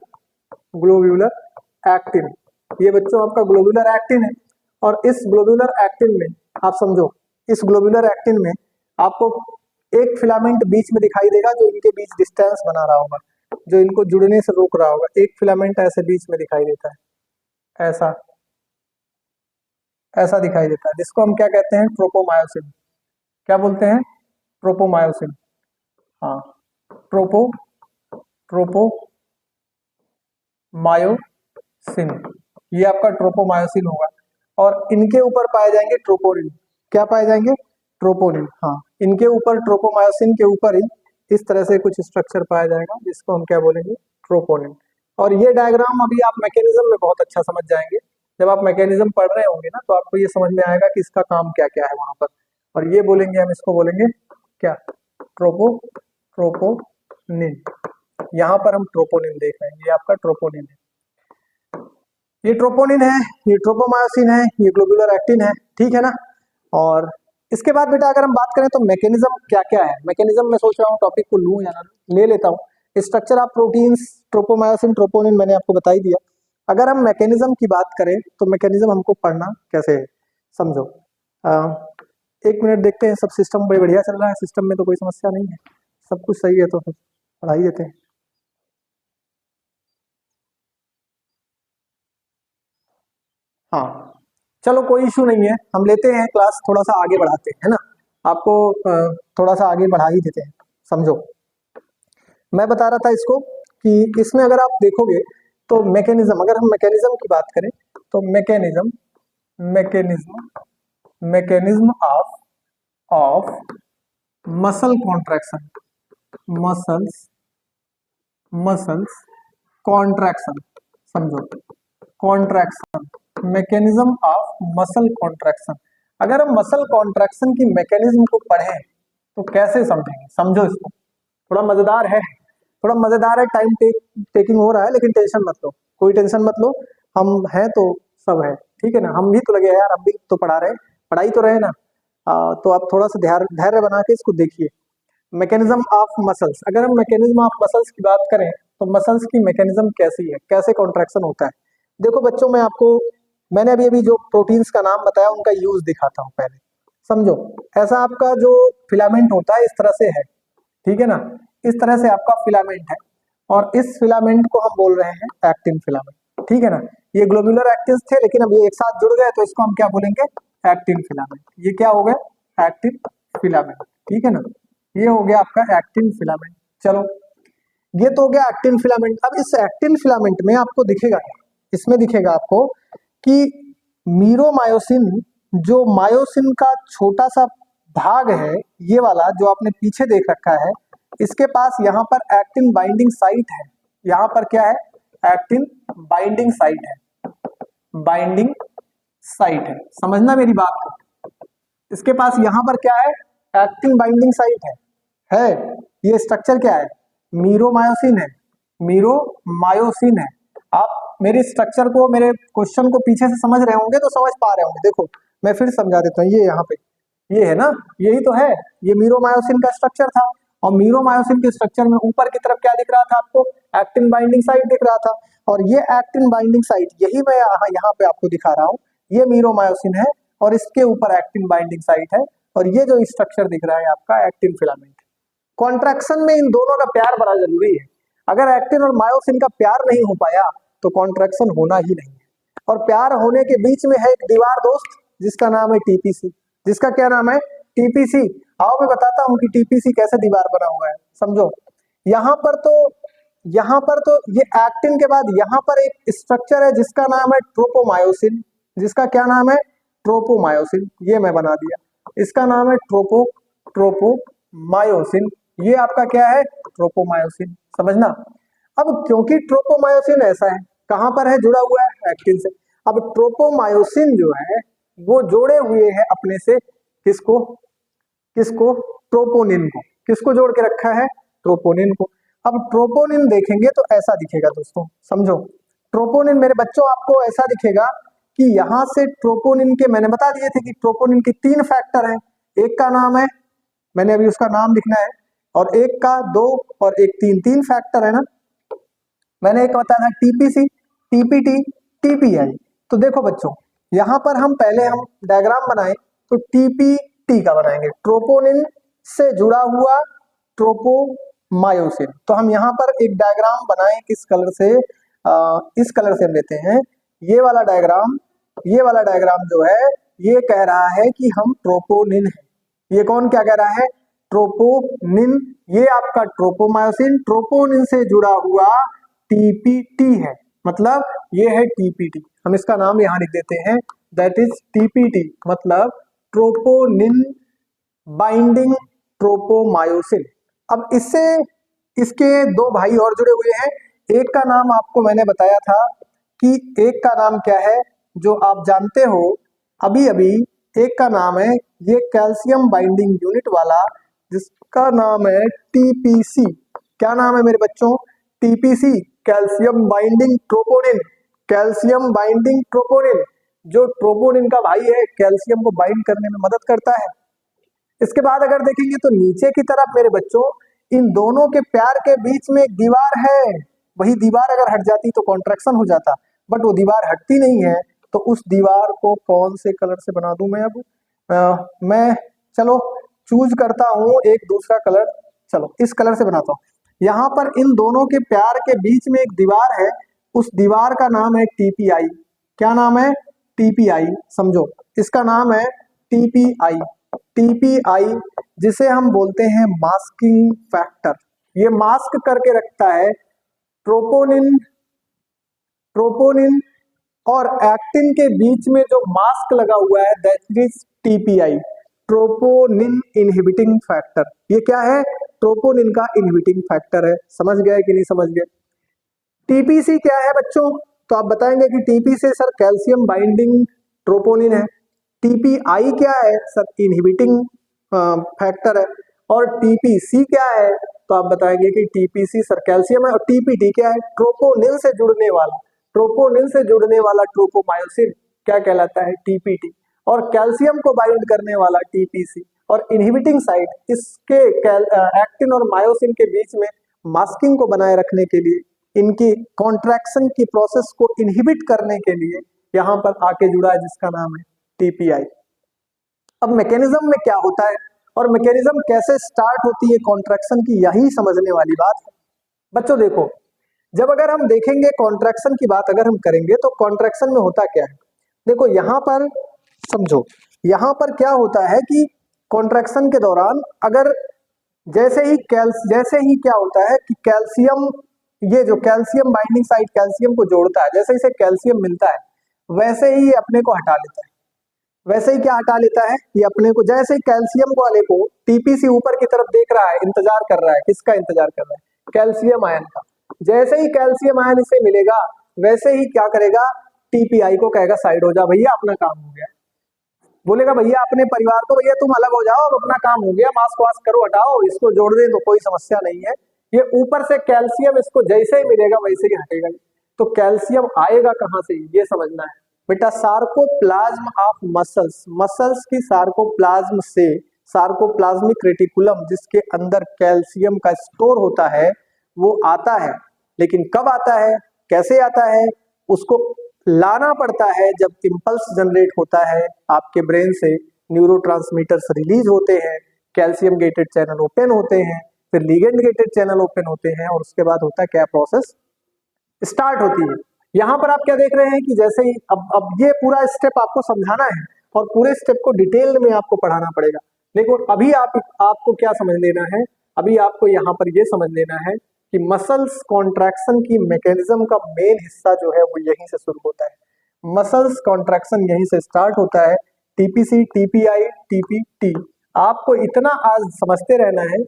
एक्टिन। ये बच्चों आपका ग्लोबुलर एक्टिन है। और इस ग्लोबुलर एक्टिन में आप समझो, इस ग्लोबुलर एक्टिन में आपको एक फिलामेंट बीच में दिखाई देगा जो इनके बीच डिस्टेंस बना रहा होगा, जो इनको जुड़ने से रोक रहा होगा। एक फिलामेंट ऐसे बीच में दिखाई देता है, ऐसा ऐसा दिखाई देता है, जिसको हम क्या कहते हैं? ट्रोपोमायोसिन। क्या बोलते हैं? ट्रोपोमायोसिन। हाँ, ट्रोपोमायोसिन, ये आपका ट्रोपोमायोसिन होगा। और इनके ऊपर पाए जाएंगे ट्रोपोनिन। क्या पाए जाएंगे? ट्रोपोनिन। हाँ, इनके ऊपर, ट्रोपोमायोसिन के ऊपर ही इस तरह से कुछ स्ट्रक्चर पाया जाएगा जिसको हम क्या बोलेंगे? ट्रोपोनिन। और ये डायग्राम अभी आप मैकेनिज्म में बहुत अच्छा समझ जाएंगे। जब आप मैकेनिज्म पढ़ रहे होंगे ना, तो आपको ये समझ में आएगा कि इसका काम क्या क्या है वहां पर। और ये बोलेंगे, हम इसको बोलेंगे क्या? ट्रोपोनिन। यहाँ पर हम ट्रोपोनिन देख रहे हैं, ये आपका ट्रोपोनिन है। ये ट्रोपोनिन है, ये ट्रोपोमायोसिन है, ये ग्लोबुलर एक्टिन है, ठीक है ना? और इसके बाद बेटा अगर हम बात करें तो मैकेनिज्म क्या क्या है। मैकेनिज्म में सोच रहा हूँ टॉपिक को लूँ या ना, ले लेता हूँ। Structure of proteins, tropomyosin, troponin मैंने आपको बता ही दिया। अगर हम मैकेनिज्म की बात करें तो मैकेनिज्म हमको पढ़ना कैसे है, समझो। एक मिनट देखते हैं। सब सिस्टम बड़ी बढ़िया चल रहा है, सिस्टम में तो कोई समस्या नहीं है, सब कुछ सही है, तो फिर पढ़ाई देते हैं। हाँ, चलो कोई इशू नहीं है, हम लेते हैं क्लास, थोड़ा सा आगे बढ़ाते हैं, है ना? आपको थोड़ा सा आगे बढ़ा ही देते हैं। समझो, मैं बता रहा था इसको कि इसमें अगर आप देखोगे तो मैकेनिज्म, अगर हम मैकेनिज्म की बात करें तो mechanism mechanism mechanism of muscle contraction, muscles contraction. समझो, contraction, mechanism of muscle contraction. अगर हम मसल कॉन्ट्रैक्शन की मैकेनिज्म को पढ़ें तो कैसे समझेंगे? समझो इसको, थोड़ा मजेदार है, थोड़ा मजेदार है। टाइम टेकिंग हो रहा है, लेकिन टेंशन मत लो, कोई टेंशन मत लो। हम हैं तो सब है, ठीक है ना? हम भी तो लगे हैं यार, हम भी तो पढ़ा रहे हैं, पढ़ाई तो रहे ना। तो आप थोड़ा सा धैर्य बना के इसको देखिए। मैकेनिज्म ऑफ मसल्स, अगर हम मैकेनिज्म ऑफ मसल्स की बात करें तो मसल्स की मैकेनिज्म कैसी है, कैसे कॉन्ट्रैक्शन होता है? देखो बच्चों, मैंने अभी जो प्रोटीन्स का नाम बताया उनका यूज दिखाता हूँ पहले। समझो, ऐसा आपका जो फिलामेंट होता है इस तरह से है, ठीक है ना? इस तरह से आपका फिलामेंट है, और इस फिलामेंट को हम बोल रहे हैं एक्टिन फिलामेंट, ठीक है ना? ये ग्लोबुलर एक्टिन थे, लेकिन अब ये एक साथ जुड़ गए तो इसको हम क्या बोलेंगे? Actin filament. ये क्या हो गया? एक्टिन फिलामेंट, ठीक है ना? ये हो गया आपका एक्टिन फिलामेंट। चलो, ये तो हो गया एक्टिन फिलामेंट। अब इस एक्टिन फिलामेंट में आपको दिखेगा क्या, इसमें दिखेगा आपको कि मीरोमायोसिन, जो मायोसिन का छोटा सा भाग है, ये वाला जो आपने पीछे देख रखा है, इसके पास यहाँ पर एक्टिन बाइंडिंग साइट है। यहाँ पर क्या है, एक्टिन बाइंडिंग साइट है, बाइंडिंग साइट है, समझना मेरी बात को। इसके पास यहाँ पर क्या है, एक्टिन बाइंडिंग साइट है। ये स्ट्रक्चर क्या है, मीरोमायोसिन है, मीरोमायोसिन है। आप मेरे स्ट्रक्चर को, मेरे क्वेश्चन को पीछे से समझ रहे होंगे तो समझ पा रहे होंगे। देखो मैं फिर समझा देता हूँ, ये यहाँ पे ये है ना, यही तो है, ये मीरोमायोसिन का स्ट्रक्चर था। और मीरोमायोसिन के स्ट्रक्चर में ऊपर की तरफ क्या दिख रहा था आपको, एक्टिन बाइंडिंग साइट दिख रहा था। और ये एक्टिन बाइंडिंग साइट यही मैं यहाँ पे आपको दिखा रहा हूँ, ये मीरोमायोसिन है और इसके ऊपर एक्टिन बाइंडिंग साइट है। और ये जो स्ट्रक्चर दिख रहा है आपका एक्टिन फिलामेंट। कॉन्ट्रैक्शन में इन दोनों का प्यार बड़ा जरूरी है। अगर एक्टिन और मायोसिन का प्यार नहीं हो पाया तो कॉन्ट्रैक्शन होना ही नहीं है। और प्यार होने के बीच में है एक दीवार दोस्त, जिसका नाम है टीपीसी। जिसका क्या नाम है, टीपीसी। आओ मैं बताता हूँ कि टीपीसी कैसे दीवार बना हुआ है, समझो। यहाँ पर तो ये एक्टिन के बाद यहाँ पर एक स्ट्रक्चर है जिसका नाम है ट्रोपोमायोसिन। जिसका क्या नाम है, ट्रोपोमायोसिन। ये मैं बना दिया, इसका नाम है ट्रोपोमायोसिन। ये आपका क्या है, ट्रोपोमायोसिन, समझना। अब क्योंकि ट्रोपोमायोसिन ऐसा है, कहां पर है, जुड़ा हुआ है एक्टिन से। अब ट्रोपोमायोसिन जो है वो जोड़े हुए हैं अपने से किसको, ट्रोपोनिन को। किसको जोड़ के रखा है, ट्रोपोनिन को। अब ट्रोपोनिन देखेंगे तो ऐसा दिखेगा दोस्तों, समझो। ट्रोपोनिन मेरे बच्चों आपको ऐसा दिखेगा कि यहां से ट्रोपोनिन के, मैंने बता दिए थे कि ट्रोपोनिन के 3 फैक्टर हैं। एक का नाम है, मैंने अभी उसका नाम लिखना है, और एक का 2 और एक 3 फैक्टर है ना। मैंने एक बताया था टीपीसी, टीपीटी, टीपीआई। तो देखो बच्चों, यहां पर हम पहले हम डायग्राम बनाए तो टीपीटी का बनाएंगे, ट्रोपोनिन से जुड़ा हुआ ट्रोपोमायोसिन। तो हम यहाँ पर एक डायग्राम बनाए, किस कलर से, इस कलर से हम लेते हैं। ये वाला डायग्राम जो है ये कह रहा है कि हम ट्रोपोनिन है। ये कौन क्या कह रहा है, ट्रोपोनिन। ये आपका ट्रोपोमायोसिन, ट्रोपोनिन से जुड़ा हुआ टीपीटी है, मतलब ये है टीपीटी। हम इसका नाम यहाँ लिख देते हैं, दैट इज टीपीटी, मतलब ट्रोपोनिन बाइंडिंग ट्रोपोमायोसिन। अब इससे इसके 2 भाई और जुड़े हुए हैं। एक का नाम आपको मैंने बताया था कि एक का नाम क्या है, जो आप जानते हो अभी अभी, एक का नाम है ये कैल्शियम बाइंडिंग यूनिट वाला, जिसका नाम है टीपीसी। क्या नाम है मेरे बच्चों, TPC, calcium binding troponin. Calcium binding troponin, जो ट्रोपोनिन का भाई है, कैल्शियम को बाइंड करने में मदद करता है। इसके बाद अगर देखेंगे तो नीचे की तरफ मेरे बच्चों, इन दोनों के प्यार के बीच में एक दीवार है। वही दीवार अगर हट जाती तो कॉन्ट्रैक्शन हो जाता, बट वो दीवार हटती नहीं है। तो उस दीवार को कौन से कलर से बना दूं मैं अब, मैं चलो चूज करता हूं एक दूसरा कलर। चलो इस कलर से बनाता हूं। यहाँ पर इन दोनों के प्यार के बीच में एक दीवार है, उस दीवार का नाम है टीपीआई। क्या नाम है, टीपीआई, समझो। इसका नाम है टीपीआई, टीपीआई, जिसे हम बोलते हैं मास्किंग फैक्टर। ये मास्क करके रखता है ट्रोपोनिन और एक्टिन के बीच में जो मास्क लगा हुआ है, that is TPI, troponin inhibiting factor. ये क्या है, ट्रोपोनिन का इनहिबिटिंग फैक्टर है। समझ गए कि नहीं समझ गए। टीपीसी क्या है बच्चों, तो आप बताएंगे कि TPC sir calcium binding troponin है। टीपीआई क्या है सर, इनहिबिटिंग फैक्टर है। और टीपीसी क्या है, तो आप बताएंगे कि टीपीसी सर कैल्शियम है। और टीपीटी क्या है, ट्रोपोनिन से जुड़ने वाला ट्रोपोमायोसिन क्या कहलाता है, टीपीटी। और कैल्शियम को बाइंड करने वाला टीपीसी। और इनहिबिटिंग साइट, इसके एक्टिन और मायोसिन के बीच में मास्किंग को बनाए रखने के लिए, इनकी कॉन्ट्रैक्शन की प्रोसेस को इनहिबिट करने के लिए यहाँ पर आके जुड़ा है, जिसका नाम है टीपीआई। अब मैकेनिज्म में क्या होता है और मैकेनिज्म कैसे स्टार्ट होती है कॉन्ट्रैक्शन की, यही समझने वाली बात है बच्चों। देखो, जब अगर हम देखेंगे कॉन्ट्रैक्शन की बात अगर हम करेंगे तो कॉन्ट्रैक्शन में होता क्या है, देखो यहाँ पर समझो, यहाँ पर क्या होता है कि कॉन्ट्रैक्शन के दौरान अगर जैसे ही क्या होता है कि कैल्शियम, ये जो कैल्शियम बाइंडिंग साइट कैल्शियम को जोड़ता है, जैसे इसे कैल्शियम मिलता है वैसे ही ये अपने को हटा लेता है। वैसे ही क्या हटा लेता है ये अपने को, जैसे ही कैल्शियम वाले को टीपीसी ऊपर की तरफ देख रहा है, इंतजार कर रहा है, किसका इंतजार कर रहा है? कैल्शियम आयन का। जैसे ही कैल्शियम आयन इसे मिलेगा वैसे ही क्या करेगा, टीपीआई को कहेगा साइड हो जा भैया, अपना काम हो गया। बोलेगा भैया अपने परिवार को, भैया तुम अलग हो जाओ, अब अपना काम हो गया, मास्क वास्क करो, हटाओ, इसको जोड़ दे तो कोई समस्या नहीं है। ये ऊपर से कैल्शियम इसको जैसे ही मिलेगा वैसे ही हटेगा। तो कैल्शियम आएगा कहां से ये समझना है बेटा। सार्कोप्लाज्म ऑफ मसल्स, मसल्स की सार्कोप्लाज्म से, सार्कोप्लाज्मिक रेटिकुलम जिसके अंदर कैल्शियम का स्टोर होता है वो आता है। लेकिन कब आता है, कैसे आता है, उसको लाना पड़ता है जब इंपल्स जनरेट होता है आपके ब्रेन से, न्यूरोट्रांसमीटर्स रिलीज होते हैं, कैल्शियम गेटेड चैनल ओपन होते हैं, फिर लिगेंड गेटेड चैनल ओपन होते हैं, और उसके बाद होता है क्या, प्रोसेस स्टार्ट होती है। यहाँ पर आप क्या देख रहे हैं कि जैसे ही अब ये पूरा स्टेप आपको समझाना है और पूरे स्टेप को डिटेल में आपको पढ़ाना पड़ेगा। लेकिन अभी आपको क्या समझ लेना है, अभी आपको यहाँ पर ये समझ लेना है कि मसल्स कॉन्ट्रैक्शन की मैकेनिज्म का मेन हिस्सा जो है वो यहीं से शुरू होता है। मसल्स कॉन्ट्रैक्शन यहीं से स्टार्ट होता है, टीपीसी, टीपीआई, टीपीटी। आपको इतना आज समझते रहना है।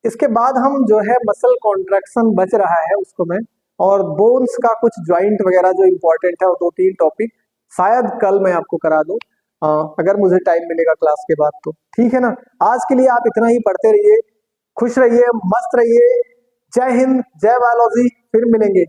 इसके बाद हम जो है मसल कॉन्ट्रैक्शन बच रहा है उसको मैं, और बोन्स का कुछ ज्वाइंट वगैरह जो इंपॉर्टेंट है, और 2-3 टॉपिक शायद कल मैं आपको करा दूं, अगर मुझे टाइम मिलेगा क्लास के बाद तो। ठीक है ना, आज के लिए आप इतना ही पढ़ते रहिए, खुश रहिए, मस्त रहिए। जय हिंद, जय बायोलॉजी, फिर मिलेंगे।